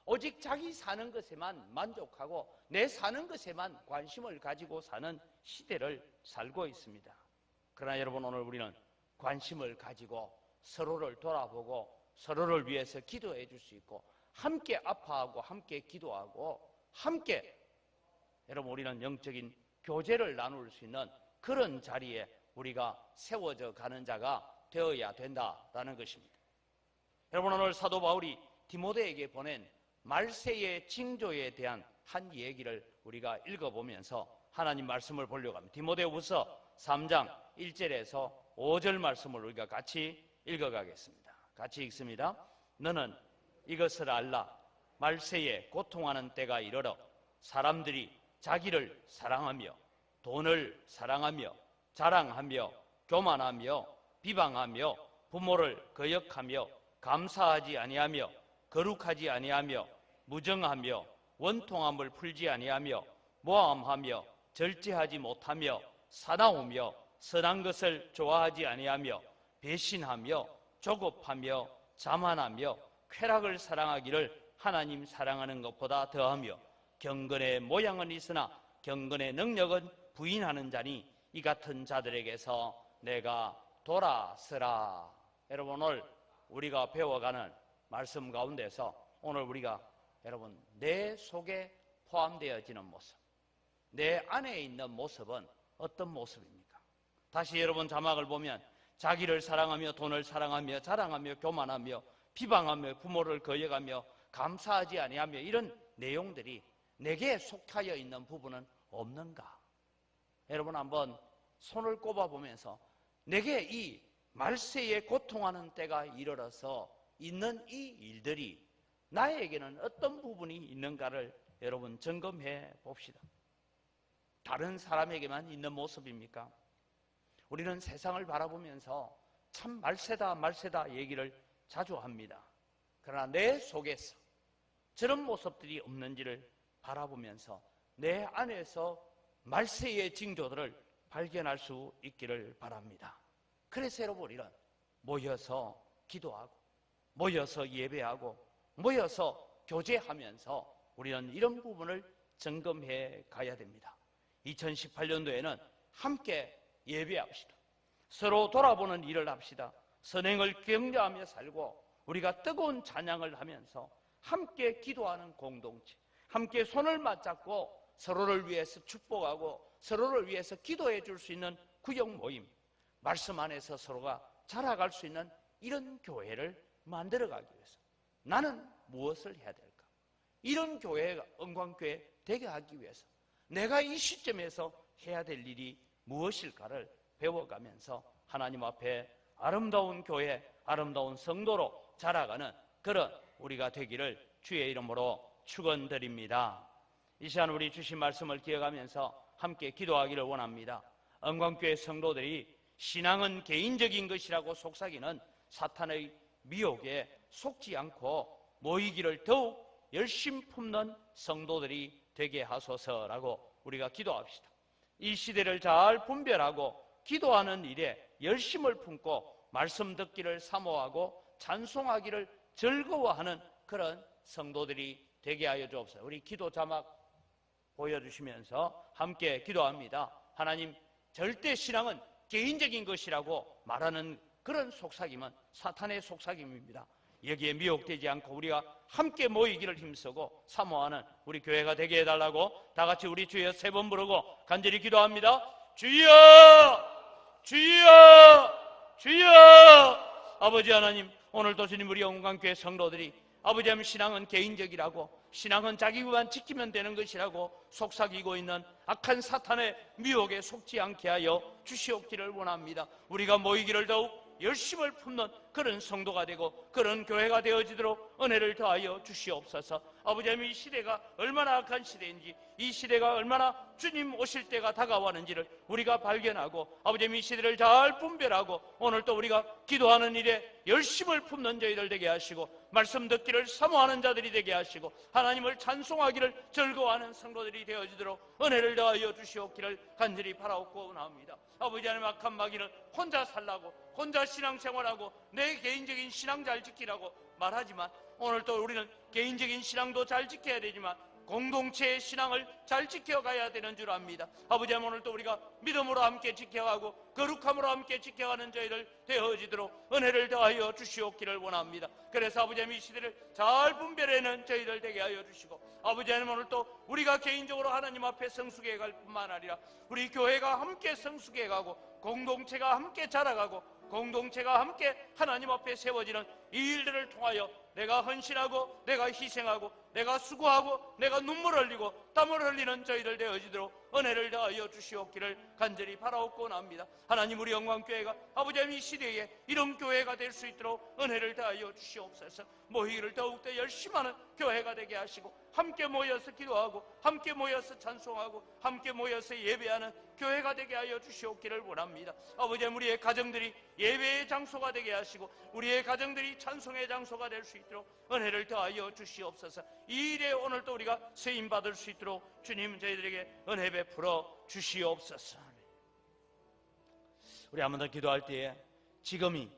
오직 자기 사는 것에만 만족하고 내 사는 것에만 관심을 가지고 사는 시대를 살고 있습니다. 그러나 여러분, 오늘 우리는 관심을 가지고 서로를 돌아보고 서로를 위해서 기도해 줄 수 있고 함께 아파하고 함께 기도하고 함께 여러분, 우리는 영적인 교제를 나눌 수 있는 그런 자리에 우리가 세워져 가는 자가 되어야 된다라는 것입니다. 여러분, 오늘 사도 바울이 디모데에게 보낸 말세의 징조에 대한 한 얘기를 우리가 읽어보면서 하나님 말씀을 보려고 합니다. 디모데후서 3장 1절에서 5절 말씀을 우리가 같이 읽어가겠습니다. 같이 읽습니다. 너는 이것을 알라. 말세에 고통하는 때가 이르러 사람들이 자기를 사랑하며 돈을 사랑하며 자랑하며 교만하며 비방하며 부모를 거역하며 감사하지 아니하며 거룩하지 아니하며 무정하며 원통함을 풀지 아니하며 모함하며 절제하지 못하며 사나우며 선한 것을 좋아하지 아니하며 배신하며 조급하며 자만하며 쾌락을 사랑하기를 하나님 사랑하는 것보다 더하며 경건의 모양은 있으나 경건의 능력은 부인하는 자니 이 같은 자들에게서 내가 돌아서라. 여러분, 오늘 우리가 배워가는 말씀 가운데서 오늘 우리가 여러분 내 속에 포함되어지는 모습, 내 안에 있는 모습은 어떤 모습입니까? 다시 여러분 자막을 보면 자기를 사랑하며 돈을 사랑하며 자랑하며 교만하며 비방하며 부모를 거역하며 감사하지 아니하며 이런 내용들이 내게 속하여 있는 부분은 없는가? 여러분 한번 손을 꼽아보면서 내게 이 말세에 고통하는 때가 이르러서 있는 이 일들이 나에게는 어떤 부분이 있는가를 여러분 점검해 봅시다. 다른 사람에게만 있는 모습입니까? 우리는 세상을 바라보면서 참 말세다 말세다 얘기를 자주 합니다. 그러나 내 속에서 저런 모습들이 없는지를 바라보면서 내 안에서 말세의 징조들을 발견할 수 있기를 바랍니다. 그래서 여러분 우리는 모여서 기도하고 모여서 예배하고 모여서 교제하면서 우리는 이런 부분을 점검해 가야 됩니다. 2018년도에는 함께 예배합시다. 서로 돌아보는 일을 합시다. 선행을 격려하며 살고 우리가 뜨거운 찬양을 하면서 함께 기도하는 공동체, 함께 손을 맞잡고 서로를 위해서 축복하고 서로를 위해서 기도해 줄 수 있는 구역 모임, 말씀 안에서 서로가 자라갈 수 있는 이런 교회를 만들어가기 위해서 나는 무엇을 해야 될까? 이런 교회가 은광교회 되게 하기 위해서 내가 이 시점에서 해야 될 일이 무엇일까를 배워가면서 하나님 앞에 아름다운 교회, 아름다운 성도로 자라가는 그런 우리가 되기를 주의 이름으로 축원드립니다. 이 시간 우리 주신 말씀을 기억하면서 함께 기도하기를 원합니다. 은광교회 성도들이 신앙은 개인적인 것이라고 속삭이는 사탄의 미혹에 속지 않고 모이기를 더욱 열심 품는 성도들이 되게 하소서라고 우리가 기도합시다. 이 시대를 잘 분별하고 기도하는 일에 열심을 품고 말씀 듣기를 사모하고 찬송하기를 즐거워하는 그런 성도들이 되게 하여 주옵소서. 우리 기도 자막 보여주시면서 함께 기도합니다. 하나님, 절대 신앙은 개인적인 것이라고 말하는 그런 속삭임은 사탄의 속삭임입니다. 여기에 미혹되지 않고 우리가 함께 모이기를 힘쓰고 사모하는 우리 교회가 되게 해달라고 다 같이 우리 주여 3번 부르고 간절히 기도합니다. 주여! 주여! 주여! 아버지 하나님, 오늘도 주님 우리 영광교회 성도들이 아버지 하나님 신앙은 개인적이라고 신앙은 자기만 지키면 되는 것이라고 속삭이고 있는 악한 사탄의 미혹에 속지 않게 하여 주시옵기를 원합니다. 우리가 모이기를 더욱 열심을 품는 그런 성도가 되고 그런 교회가 되어지도록 은혜를 더하여 주시옵소서. 아버지 하나님, 이 시대가 얼마나 악한 시대인지, 이 시대가 얼마나 주님 오실 때가 다가왔는지를 우리가 발견하고 아버지 하나님, 이 시대를 잘 분별하고 오늘 또 우리가 기도하는 일에 열심을 품는 저희들 되게 하시고 말씀 듣기를 사모하는 자들이 되게 하시고 하나님을 찬송하기를 즐거워하는 성도들이 되어지도록 은혜를 더하여 주시옵기를 간절히 바라옵고 원합니다. 아버지 하나님, 악한 마귀는 혼자 살라고 혼자 신앙생활하고 내 개인적인 신앙 잘 지키라고 말하지만 오늘 또 우리는 개인적인 신앙도 잘 지켜야 되지만 공동체의 신앙을 잘 지켜가야 되는 줄 압니다. 아버지 하나님, 오늘 또 우리가 믿음으로 함께 지켜가고 거룩함으로 함께 지켜가는 저희들 되어지도록 은혜를 더하여 주시옵기를 원합니다. 그래서 아버지 하나님, 이 시대를 잘 분별해내는 저희들 되게 하여 주시고 아버지 하나님, 오늘 또 우리가 개인적으로 하나님 앞에 성숙해 갈 뿐만 아니라 우리 교회가 함께 성숙해 가고 공동체가 함께 자라가고 공동체가 함께 하나님 앞에 세워지는 이 일들을 통하여 내가 헌신하고 내가 희생하고 내가 수고하고 내가 눈물 흘리고 땀을 흘리는 저희들 되어지도록 은혜를 더하여 주시옵기를 간절히 바라옵고 원합니다. 하나님, 우리 영광교회가 아버지 하나님 이 시대에 이런 교회가 될 수 있도록 은혜를 더하여 주시옵소서. 모이기를 더욱더 열심히 하는 교회가 되게 하시고 함께 모여서 기도하고 함께 모여서 찬송하고 함께 모여서 예배하는 교회가 되게 하여 주시옵기를 원합니다. 아버지 하나님, 우리의 가정들이 예배의 장소가 되게 하시고 우리의 가정들이 찬송의 장소가 될 수 있도록 은혜를 더하여 주시옵소서. 이 일에 오늘 또 우리가 쓰임받을 수 있도록 주님 저희들에게 은혜 베풀어 주시옵소서. 우리 한 번 더 기도할 때에 지금이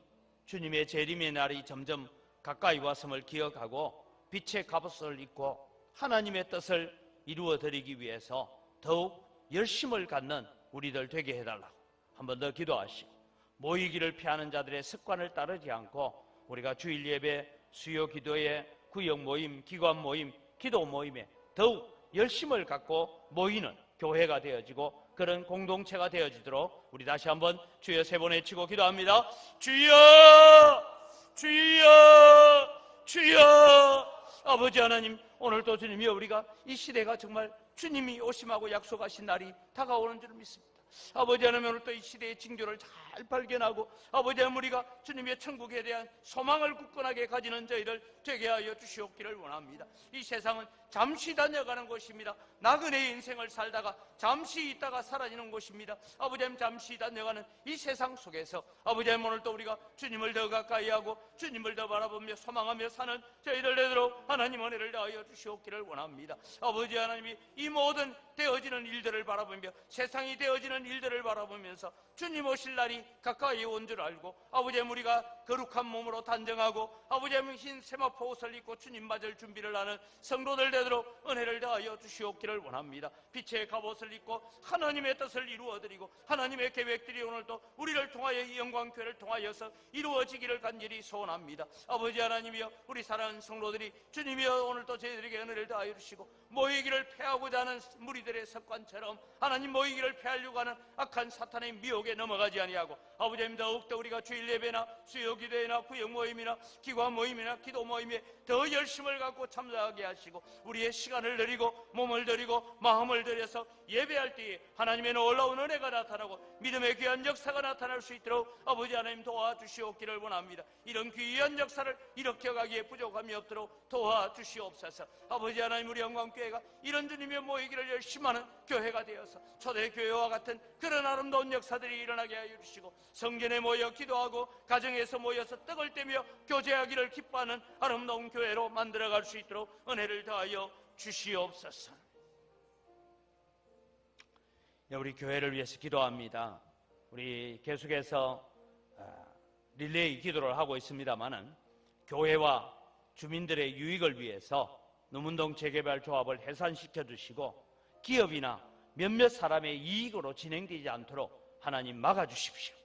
주님의 재림의 날이 점점 가까이 왔음을 기억하고 빛의 갑옷을 입고 하나님의 뜻을 이루어드리기 위해서 더욱 열심을 갖는 우리들 되게 해달라고 한 번 더 기도하시고, 모이기를 피하는 자들의 습관을 따르지 않고 우리가 주일 예배, 수요 기도회, 구역 모임, 기관 모임, 기도 모임에 더욱 열심을 갖고 모이는 교회가 되어지고 그런 공동체가 되어지도록 우리 다시 한번 주여 세 번 외치고 기도합니다. 주여, 주여, 주여. 아버지 하나님, 오늘도 주님이여, 우리가 이 시대가 정말 주님이 오심하고 약속하신 날이 다가오는 줄 믿습니다. 아버지 하나님, 오늘 또 이 시대의 징조를 잘 발견하고 아버지 하나님, 우리가 주님의 천국에 대한 소망을 굳건하게 가지는 저희를 되게 하여 주시옵기를 원합니다. 이 세상은 잠시 다녀가는 곳입니다. 나그네의 인생을 살다가 잠시 있다가 사라지는 곳입니다. 아버지 하나님, 잠시 다녀가는 이 세상 속에서 아버지 하나님, 오늘 또 우리가 주님을 더 가까이 하고 주님을 더 바라보며 소망하며 사는 저희들 되도록 하나님 은혜를 다하여 주시옵기를 원합니다. 아버지 하나님이 이 모든 되어지는 일들을 바라보며 세상이 되어지는 일들을 바라보면서 주님 오실 날이 가까이 온 줄 알고 아버지 하나님, 우리가 거룩한 몸으로 단정하고 아버지 하나님, 흰 세마포 옷을 입고 주님 맞을 준비를 하는 성도들 되도록 은혜를 다하여 주시옵기를 원합니다. 빛의 갑옷을 입고 하나님의 뜻을 이루어드리고 하나님의 계획들이 오늘도 우리를 통하여 이 영광교회를 통하여서 이루어지기를 간절히 소원합니다. 아버지 하나님이여, 우리 사랑하는 성도들이 주님이여 오늘도 저희들에게 은혜를 다하여 주시고 모이기를 패하고자 하는 무리들의 습관처럼 하나님 모이기를 패하려고 하는 악한 사탄의 미혹에 넘어가지 아니하고 아버지 하나님, 더욱더 우리가 주일 예배나 수요 기도회나 구역 모임이나 기관 모임이나 기도 모임에 더 열심을 갖고 참석하게 하시고 우리의 시간을 드리고 몸을 드리고 마음을 들여서 예배할 때에 하나님의 놀라운 은혜가 나타나고 믿음의 귀한 역사가 나타날 수 있도록 아버지 하나님 도와주시옵기를 원합니다. 이런 귀한 역사를 일으켜가기에 부족함이 없도록 도와주시옵소서. 아버지 하나님, 우리 영광교회가 이런 주님의 모이기를 열심히 하는 교회가 되어서 초대교회와 같은 그런 아름다운 역사들이 일어나게 하여 주시고 성전에 모여 기도하고 가정에서 모여서 떡을 떼며 교제하기를 기뻐하는 아름다운 교회로 만들어갈 수 있도록 은혜를 다하여 주시옵소서. 우리 교회를 위해서 기도합니다. 우리 계속해서 릴레이 기도를 하고 있습니다마는 교회와 주민들의 유익을 위해서 누문동 재개발 조합을 해산시켜 주시고 기업이나 몇몇 사람의 이익으로 진행되지 않도록 하나님 막아주십시오.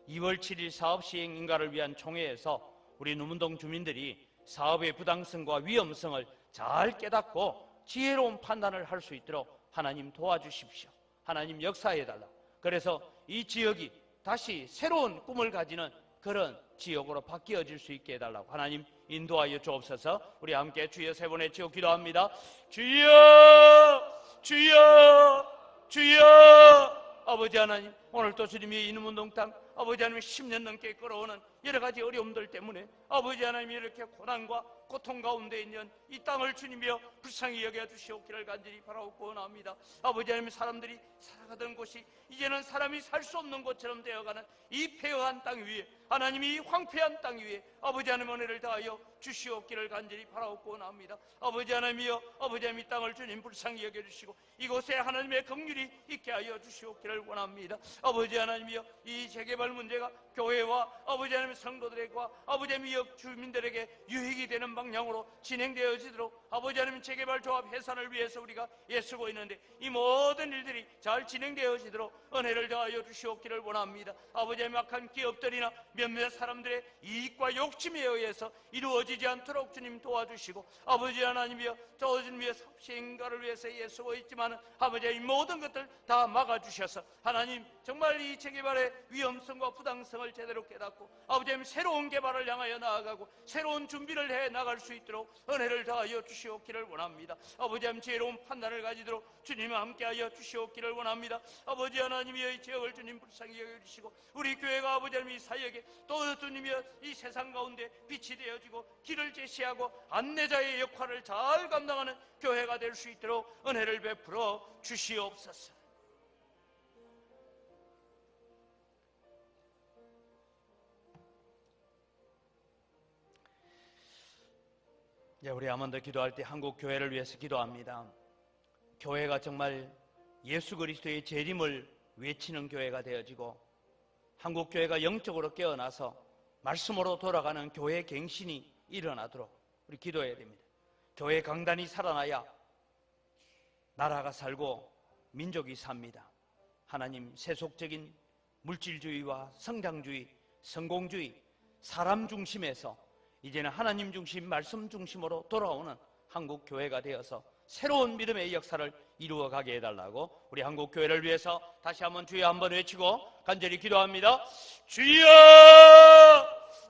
2월 7일 사업 시행 인가를 위한 총회에서 우리 누문동 주민들이 사업의 부당성과 위험성을 잘 깨닫고 지혜로운 판단을 할 수 있도록 하나님 도와주십시오. 하나님 역사해달라. 그래서 이 지역이 다시 새로운 꿈을 가지는 그런 지역으로 바뀌어질 수 있게 해달라고 하나님 인도하여 주옵소서. 우리 함께 주여 세 번 외치고 기도합니다. 주여, 주여, 주여. 아버지 하나님, 오늘 또 주님이 이 누문동 땅 아버지 하나님 10년 넘게 끌어오는 여러 가지 어려움들 때문에 아버지 하나님이 이렇게 고난과 고통 가운데 있는 이 땅을 주님이여 불쌍히 여겨 주시옵기를 간절히 바라옵고 원합니다. 아버지 하나님, 사람들이 살아가던 곳이 이제는 사람이 살 수 없는 곳처럼 되어가는 이 폐허한 땅 위에 하나님이 이 황폐한 땅 위에 아버지 하나님 은혜를 다하여 주시옵기를 간절히 바라옵고 원합니다. 아버지 하나님이여, 아버지 하나님 이 땅을 주님 불쌍히 여겨주시고 이곳에 하나님의 긍휼이 있게 하여 주시옵기를 원합니다. 아버지 하나님이여, 이 재개발 문제가 교회와 아버지 하나님 성도들과 아버지 하나님 주민들에게 유익이 되는 방향으로 진행되어지도록 아버지 하나님 재개발 조합 해산을 위해서 우리가 애쓰고 있는데 이 모든 일들이 잘 진행되어지도록 은혜를 더하여 주시옵기를 원합니다. 아버지 하나님, 악한 기업들이나 몇몇 사람들의 이익과 욕심에 의해서 이루어지지 않도록 주님 도와주시고 아버지 하나님이여, 저 주님의 섭시인가를 위해서 애쓰고 있지만 아버지 하나님 모든 것들 다 막아주셔서 하나님 정말 이 재개발의 위험성과 부당성을 제대로 깨닫고 아버지 하나님 새로운 개발을 향하여 나아가고 새로운 준비를 해 나갈 수 있도록 은혜를 다하여 주시옵기를 원합니다. 아버지 하나님 지혜로운 판단을 가지도록 주님과 함께하여 주시옵기를 원합니다. 아버지 하나님이여, 이 지역을 주님 불쌍히 여겨주시고 우리 교회가 아버지 하나님 이 사역에 또 주님이여 이 세상 가운데 빛이 되어지고 길을 제시하고 안내자의 역할을 잘 감당하는 교회가 될 수 있도록 은혜를 베풀어 주시옵소서. 우리 한 번 더 기도할 때 한국 교회를 위해서 기도합니다. 교회가 정말 예수 그리스도의 재림을 외치는 교회가 되어지고 한국교회가 영적으로 깨어나서 말씀으로 돌아가는 교회 갱신이 일어나도록 우리 기도해야 됩니다. 교회 강단이 살아나야 나라가 살고 민족이 삽니다. 하나님, 세속적인 물질주의와 성장주의, 성공주의, 사람 중심에서 이제는 하나님 중심, 말씀 중심으로 돌아오는 한국교회가 되어서 새로운 믿음의 역사를 이루어가게 해달라고 우리 한국교회를 위해서 다시 한번 주여 한번 외치고 간절히 기도합니다. 주여!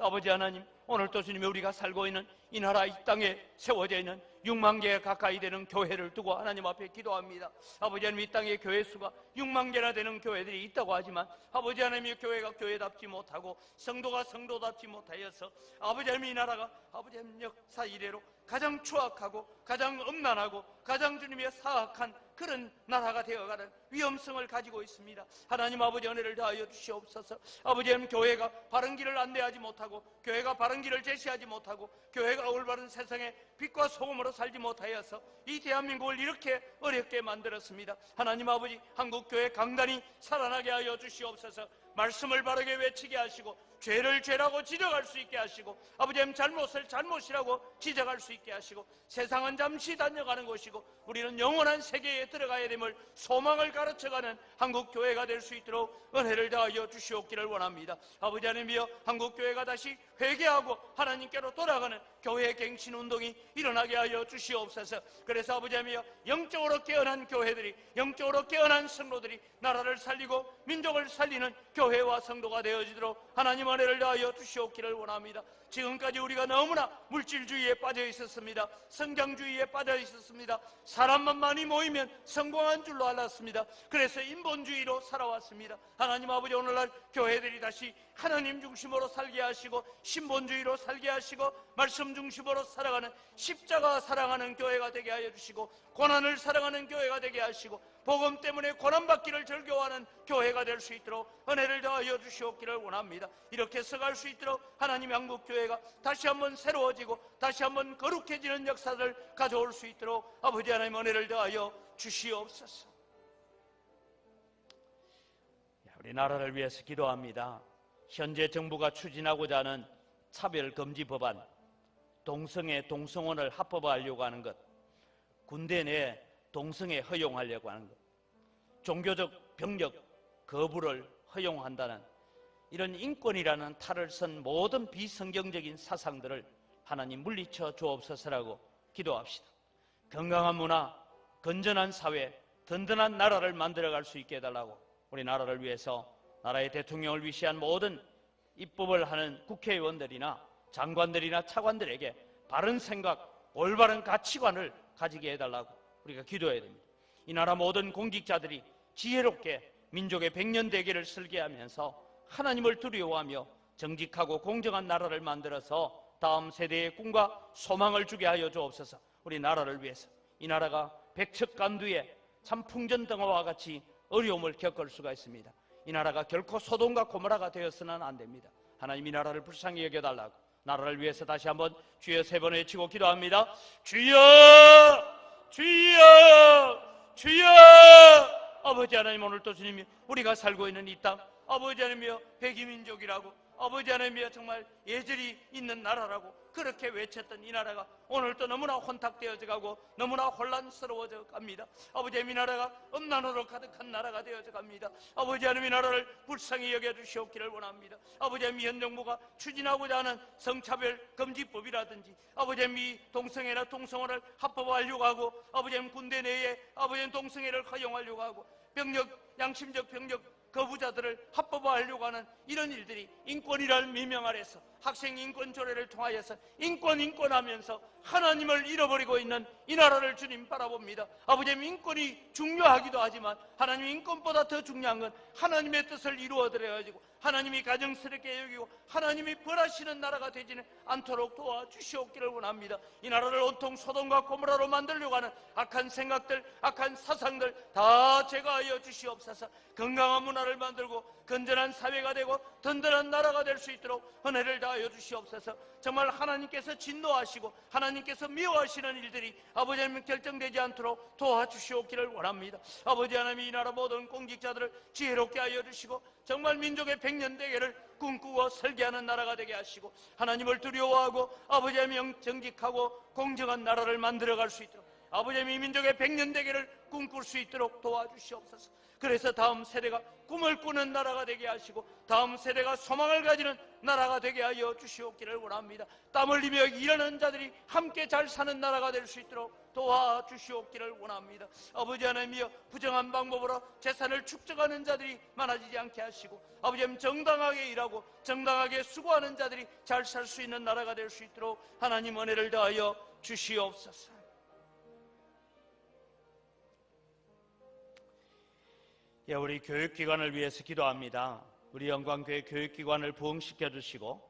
아버지 하나님, 오늘도 주님이 우리가 살고 있는 이 나라 이 땅에 세워져 있는 6만 개 가까이 되는 교회를 두고 하나님 앞에 기도합니다. 아버지 하나님, 이 땅에 교회 수가 6만 개나 되는 교회들이 있다고 하지만 아버지 하나님의 교회가 교회답지 못하고 성도가 성도답지 못하여서 아버지 하나님, 이 나라가 아버지 하나님 역사 이래로 가장 추악하고 가장 음란하고 가장 주님의 사악한 그런 나라가 되어가는 위험성을 가지고 있습니다. 하나님 아버지, 은혜를 다하여 주시옵소서. 아버지 하나님, 교회가 바른 길을 안내하지 못하고 교회가 바른 길을 제시하지 못하고 교회가 올바른 세상에 빛과 소금으로 살지 못하여서 이 대한민국을 이렇게 어렵게 만들었습니다. 하나님 아버지, 한국교회 강단이 살아나게 하여 주시옵소서. 말씀을 바르게 외치게 하시고 죄를 죄라고 지적할 수 있게 하시고 아버지 하나님, 잘못을 잘못이라고 지적할 수 있게 하시고 세상은 잠시 다녀가는 것이고 우리는 영원한 세계에 들어가야 됨을 소망을 가르쳐가는 한국교회가 될 수 있도록 은혜를 다하여 주시옵기를 원합니다. 아버지 하나님이여, 한국교회가 다시 회개하고 하나님께로 돌아가는 교회 갱신 운동이 일어나게 하여 주시옵소서. 그래서 아버지 하나님이여, 영적으로 깨어난 교회들이, 영적으로 깨어난 성도들이 나라를 살리고 민족을 살리는 교회와 성도가 되어지도록 하나님 은혜를 다하여 주시옵기를 원합니다. 지금까지 우리가 너무나 물질주의에 빠져 있었습니다. 성장주의에 빠져 있었습니다. 사람만 많이 모이면 성공한 줄로 알았습니다. 그래서 인본주의로 살아왔습니다. 하나님 아버지, 오늘날 교회들이 다시 하나님 중심으로 살게 하시고 신본주의로 살게 하시고 말씀 중심으로 살아가는, 십자가 사랑하는 교회가 되게 하여 주시고 고난을 사랑하는 교회가 되게 하시고 복음 때문에 고난받기를 즐겨하는 교회가 될 수 있도록 은혜를 더하여 주시옵기를 원합니다. 이렇게 서갈 수 있도록 하나님의 한국교회가 다시 한번 새로워지고 다시 한번 거룩해지는 역사를 가져올 수 있도록 아버지 하나님 은혜를 더하여 주시옵소서. 우리 나라를 위해서 기도합니다. 현재 정부가 추진하고자 하는 차별금지 법안, 동성애, 동성혼을 합법화하려고 하는 것, 군대 내 동성애 허용하려고 하는 것, 종교적 병력 거부를 허용한다는 이런 인권이라는 탈을 쓴 모든 비성경적인 사상들을 하나님 물리쳐 주옵소서라고 기도합시다. 건강한 문화, 건전한 사회, 든든한 나라를 만들어갈 수 있게 해달라고 우리 나라를 위해서 나라의 대통령을 위시한 모든 입법을 하는 국회의원들이나 장관들이나 차관들에게 바른 생각, 올바른 가치관을 가지게 해달라고 우리가 기도해야 됩니다. 이 나라 모든 공직자들이 지혜롭게 민족의 백년대계를 설계하면서 하나님을 두려워하며 정직하고 공정한 나라를 만들어서 다음 세대의 꿈과 소망을 주게 하여 주옵소서. 우리 나라를 위해서 이 나라가 백척간두에 참 풍전등화와 같이 어려움을 겪을 수가 있습니다. 이 나라가 결코 소돔과 고모라가 되어서는 안 됩니다. 하나님, 이 나라를 불쌍히 여겨달라고 나라를 위해서 다시 한번 주여 세 번 외치고 기도합니다. 주여, 주여, 주여. 아버지 하나님, 오늘도 주님이 우리가 살고 있는 이 땅, 아버지 하나님이여, 백이민족이라고, 아버지 하나님이여, 정말 예절이 있는 나라라고 그렇게 외쳤던 이 나라가 오늘도 너무나 혼탁되어져 가고 너무나 혼란스러워져 갑니다. 아버지 하나님, 이 나라가 음란으로 가득한 나라가 되어져 갑니다. 아버지 하나님, 이 나라를 불쌍히 여겨주시옵기를 원합니다. 아버지 하나님, 현 정부가 추진하고자 하는 성차별 금지법이라든지 아버지 하나님, 이 동성애나 동성혼을 합법화하려고 하고 아버지 하나님, 군대 내에 아버지 하나님, 동성애를 허용하려고 하고 병력, 양심적 병력 거부자들을 합법화하려고 하는 이런 일들이 인권이라는 미명 아래서 학생 인권 조례를 통하여서 인권하면서 하나님을 잃어버리고 있는 이 나라를 주님 바라봅니다. 아버지, 인권이 중요하기도 하지만 하나님 인권보다 더 중요한 건 하나님의 뜻을 이루어드려가지고 하나님이 가정스럽게 여기고 하나님이 벌하시는 나라가 되지는 않도록 도와주시옵기를 원합니다. 이 나라를 온통 소돔과 고모라로 만들려고 하는 악한 생각들, 악한 사상들 다 제거하여 주시옵소서. 건강한 문화, 문화를 만들고 건전한 사회가 되고 든든한 나라가 될 수 있도록 은혜를 다하여 주시옵소서. 정말 하나님께서 진노하시고 하나님께서 미워하시는 일들이 아버지 하나님 결정되지 않도록 도와주시옵기를 원합니다. 아버지 하나님, 이 나라 모든 공직자들을 지혜롭게 하여 주시고 정말 민족의 백년대계를 꿈꾸고 설계하는 나라가 되게 하시고 하나님을 두려워하고 아버지 하나님 정직하고 공정한 나라를 만들어갈 수 있도록 아버지 하나님, 이 민족의 백년대계를 꿈꿀 수 있도록 도와주시옵소서. 그래서 다음 세대가 꿈을 꾸는 나라가 되게 하시고 다음 세대가 소망을 가지는 나라가 되게 하여 주시옵기를 원합니다. 땀 흘리며 일하는 자들이 함께 잘 사는 나라가 될 수 있도록 도와주시옵기를 원합니다. 아버지 하나님이여, 부정한 방법으로 재산을 축적하는 자들이 많아지지 않게 하시고 아버지 하나님, 정당하게 일하고 정당하게 수고하는 자들이 잘 살 수 있는 나라가 될 수 있도록 하나님 은혜를 다하여 주시옵소서. 예, 우리 교육기관을 위해서 기도합니다. 우리 영광교회 교육기관을 부흥시켜 주시고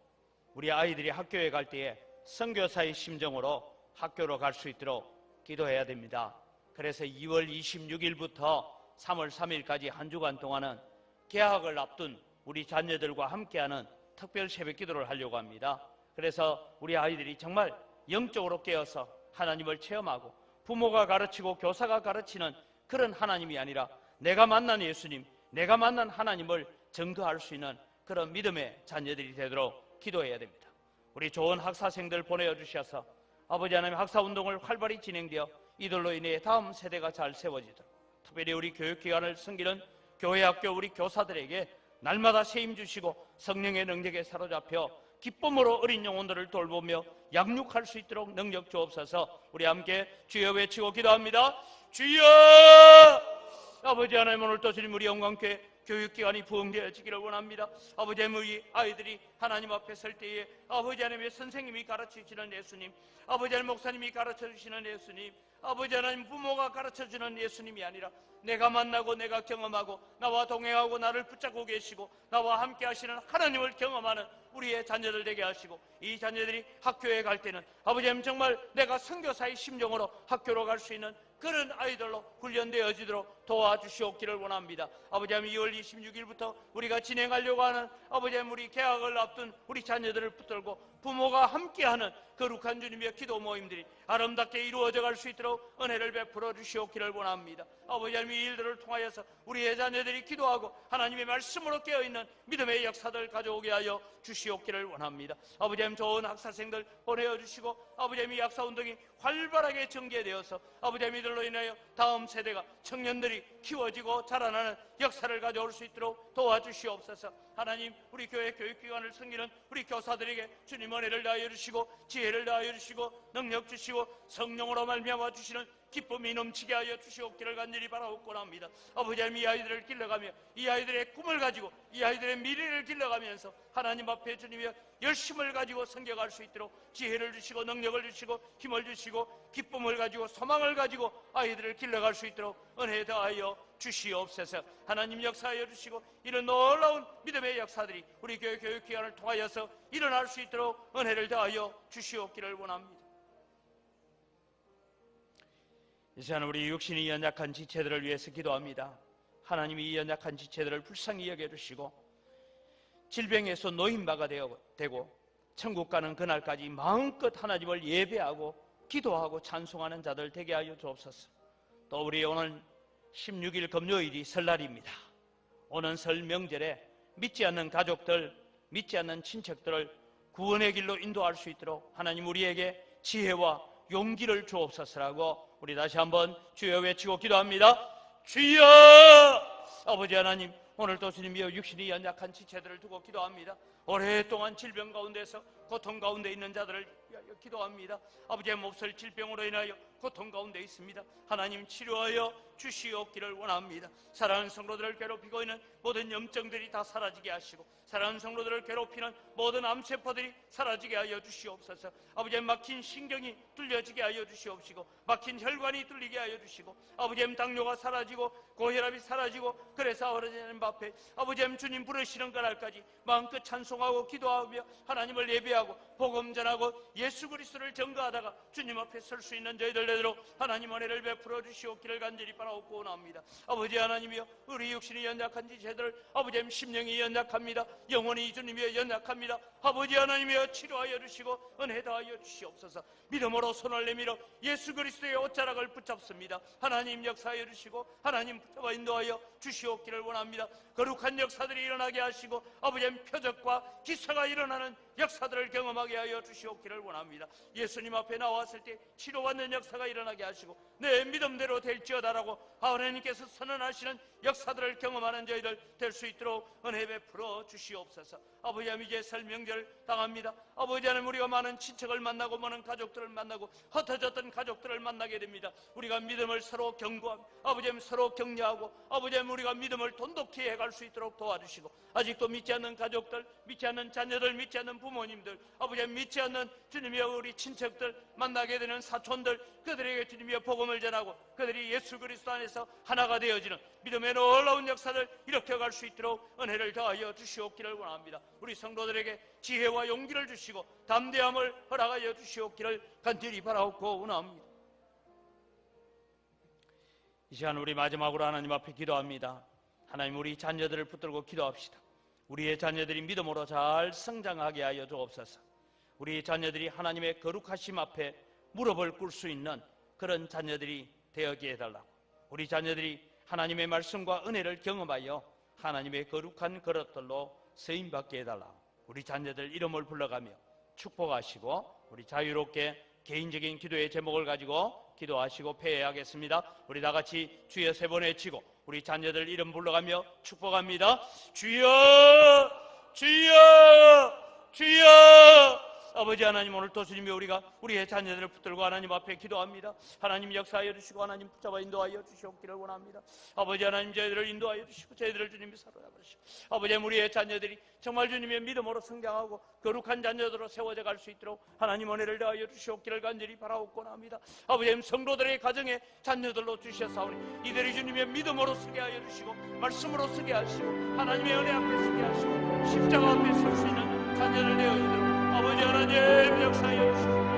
우리 아이들이 학교에 갈 때에 선교사의 심정으로 학교로 갈 수 있도록 기도해야 됩니다. 그래서 2월 26일부터 3월 3일까지 한 주간 동안은 개학을 앞둔 우리 자녀들과 함께하는 특별 새벽 기도를 하려고 합니다. 그래서 우리 아이들이 정말 영적으로 깨어서 하나님을 체험하고 부모가 가르치고 교사가 가르치는 그런 하나님이 아니라 내가 만난 예수님, 내가 만난 하나님을 증거할 수 있는 그런 믿음의 자녀들이 되도록 기도해야 됩니다. 우리 좋은 학사생들 보내주셔서 아버지 하나님, 학사운동을 활발히 진행되어 이들로 인해 다음 세대가 잘 세워지도록, 특별히 우리 교육기관을 섬기는 교회 학교 우리 교사들에게 날마다 세임 주시고 성령의 능력에 사로잡혀 기쁨으로 어린 영혼들을 돌보며 양육할 수 있도록 능력 주옵소서. 우리 함께 주여 외치고 기도합니다. 주여! 아버지 하나님, 오늘도 주님 우리 영광교회 교육기관이 부흥되어지기를 원합니다. 아버지 하나님, 우리 아이들이 하나님 앞에 설 때에 아버지 하나님의 선생님이 가르쳐주시는 예수님, 아버지 하나님 목사님이 가르쳐주시는 예수님, 아버지 하나님 부모가 가르쳐주는 예수님이 아니라 내가 만나고 내가 경험하고 나와 동행하고 나를 붙잡고 계시고 나와 함께 하시는 하나님을 경험하는 우리의 자녀들 되게 하시고, 이 자녀들이 학교에 갈 때는 아버지 하나님 정말 내가 선교사의 심정으로 학교로 갈 수 있는 그런 아이들로 훈련되어지도록 도와주시옵기를 원합니다. 아버지 하나님, 2월 26일부터 우리가 진행하려고 하는 아버지 하나님 우리 개학을 앞둔 우리 자녀들을 붙들고 부모가 함께하는 거룩한 주님의 기도 모임들이 아름답게 이루어져 갈 수 있도록 은혜를 베풀어 주시옵기를 원합니다. 아버지 하나님, 이 일들을 통하여서 우리의 자녀들이 기도하고 하나님의 말씀으로 깨어있는 믿음의 역사들 가져오게 하여 주시옵기를 원합니다. 아버지 하나님, 좋은 학사생들 보내어주시고 아버지 하나님, 이 학사운동이 활발하게 전개되어서 아버지 하나님 이들로 인하여 다음 세대가 청년들이 키워지고 자라나는 역사를 가져올 수 있도록 도와주시옵소서. 하나님, 우리 교회 교육기관을 섬기는 우리 교사들에게 주님 은혜를 다하여 주시고 지혜를 다하여 주시고 능력 주시고 성령으로 말미암아 주시는 기쁨이 넘치게 하여 주시옵기를 간절히 바라옵고나 합니다. 아버지 하나님, 이 아이들을 길러가며 이 아이들의 꿈을 가지고 이 아이들의 미래를 길러가면서 하나님 앞에 주님의 열심을 가지고 섬겨갈 수 있도록 지혜를 주시고 능력을 주시고 힘을 주시고 기쁨을 가지고 소망을 가지고 아이들을 길러갈 수 있도록 은혜 더하여 주시옵소서. 하나님 역사하여 주시고 이런 놀라운 믿음의 역사들이 우리 교회 교육기관을 통하여서 일어날 수 있도록 은혜를 더하여 주시옵기를 원합니다. 이 시간 우리 육신이 연약한 지체들을 위해서 기도합니다. 하나님이 이 연약한 지체들을 불쌍히 여겨주시고 질병에서 노인바가 되고 천국 가는 그날까지 마음껏 하나님을 예배하고 기도하고 찬송하는 자들 되게 하여 주옵소서. 또 우리 오늘 16일 금요일이 설날입니다. 오는 설 명절에 믿지 않는 가족들, 믿지 않는 친척들을 구원의 길로 인도할 수 있도록 하나님 우리에게 지혜와 용기를 주옵소서라고 우리 다시 한번 주여 외치고 기도합니다. 주여! 아버지 하나님, 오늘도 주님이여 육신이 연약한 지체들을 두고 기도합니다. 오랫동안 질병 가운데서 고통 가운데 있는 자들을 위하여 기도합니다. 아버지의 몹쓸 질병으로 인하여 고통 가운데 있습니다. 하나님 치료하여 주시옵기를 원합니다. 사랑하는 성도들을 괴롭히고 있는 모든 염증들이 다 사라지게 하시고 사랑하는 성도들을 괴롭히는 모든 암세포들이 사라지게 하여 주시옵소서. 아버지의 막힌 신경이 뚫려지게 하여 주시옵시고 막힌 혈관이 뚫리게 하여 주시고 아버지의 당뇨가 사라지고 고혈압이 사라지고 그래서 하나님 앞에 아버지의 주님 부르시는 그날까지 마음껏 찬송하고 기도하며 하나님을 예배하고 복음 전하고 예수 그리스도를 증거하다가 주님 앞에 설 수 있는 저희들 되도록 하나님 은혜를 베풀어 주시옵기를 간절히 바라옵고 원합니다. 아버지 하나님이여, 우리 육신이 연약한지 저희들 아버지 심령이 연약합니다. 영혼이 주님이여 연약합니다. 아버지 하나님이여, 치료하여 주시고 은혜 다하여 주시옵소서. 믿음으로 손을 내밀어 예수 그리스도의 옷자락을 붙잡습니다. 하나님 역사하여 주시고 하나님 붙잡아 인도하여 주시옵기를 원합니다. 거룩한 역사들이 일어나게 하시고 아버지 표적과 기사가 일어나는 역사들을 경험하게 하여 주시옵기를 원합니다. 예수님 앞에 나왔을 때 치료받는 역사가 일어나게 하시고 내 믿음대로 될지어다라고 하나님께서 선언하시는 역사들을 경험하는 저희들 될 수 있도록 은혜 베풀어 주시옵소서. 아버지 하나님, 이제 설 명절 당합니다. 아버지 하나님, 우리가 많은 친척을 만나고 많은 가족들을 만나고 흩어졌던 가족들을 만나게 됩니다. 우리가 믿음을 서로 경고하고 아버지 하나님 서로 격려하고 아버지 하나님 우리가 믿음을 돈독히 해갈 수 있도록 도와주시고, 아직도 믿지 않는 가족들, 믿지 않는 자녀들, 믿지 않는 부모님들, 아버지 하나님 믿지 않는 주님이여 우리 친척들 만나게 되는 사촌들, 그들에게 주님이여 복음을 전하고 그들이 예수 그리스도 안에서 하나가 되어지는 믿음의 놀라운 역사를 일으켜갈 수 있도록 은혜를 더하여 주시옵기를 원합니다. 우리 성도들에게 지혜와 용기를 주시고 담대함을 허락하여 주시옵기를 간절히 바라옵고 원합니다. 이 시간 우리 마지막으로 하나님 앞에 기도합니다. 하나님, 우리 자녀들을 붙들고 기도합시다. 우리의 자녀들이 믿음으로 잘 성장하게 하여 주옵소서. 우리 자녀들이 하나님의 거룩하심 앞에 무릎을 꿇을 수 있는 그런 자녀들이 되게 해달라고, 우리 자녀들이 하나님의 말씀과 은혜를 경험하여 하나님의 거룩한 그릇들로 쓰임받게 해달라고, 우리 자녀들 이름을 불러가며 축복하시고 우리 자유롭게 개인적인 기도의 제목을 가지고 기도하시고 폐회하겠습니다. 우리 다 같이 주여 세 번 외치고 우리 자녀들 이름 불러가며 축복합니다. 주여, 주여, 주여. 아버지 하나님, 오늘 또 주님이 우리가 우리의 자녀들을 붙들고 하나님 앞에 기도합니다. 하나님 역사하여 주시고 하나님 붙잡아 인도하여 주시옵기를 원합니다. 아버지 하나님, 저희들을 인도하여 주시고 저희들을 주님이 사로잡으시고 아버지, 우리의 자녀들이 정말 주님의 믿음으로 성장하고 거룩한 자녀들로 세워져 갈 수 있도록 하나님 은혜를 더하여 주시옵기를 간절히 바라옵고 합니다. 아버지, 성도들의 가정에 자녀들로 주셨사오니 이들이 주님의 믿음으로 서게 하여 주시고 말씀으로 서게 하시고 하나님의 은혜 앞에 서게 하시고 십자가 앞에 설 수 있는 자녀들 되어주도록 아버지 하나님 역사하여 주시고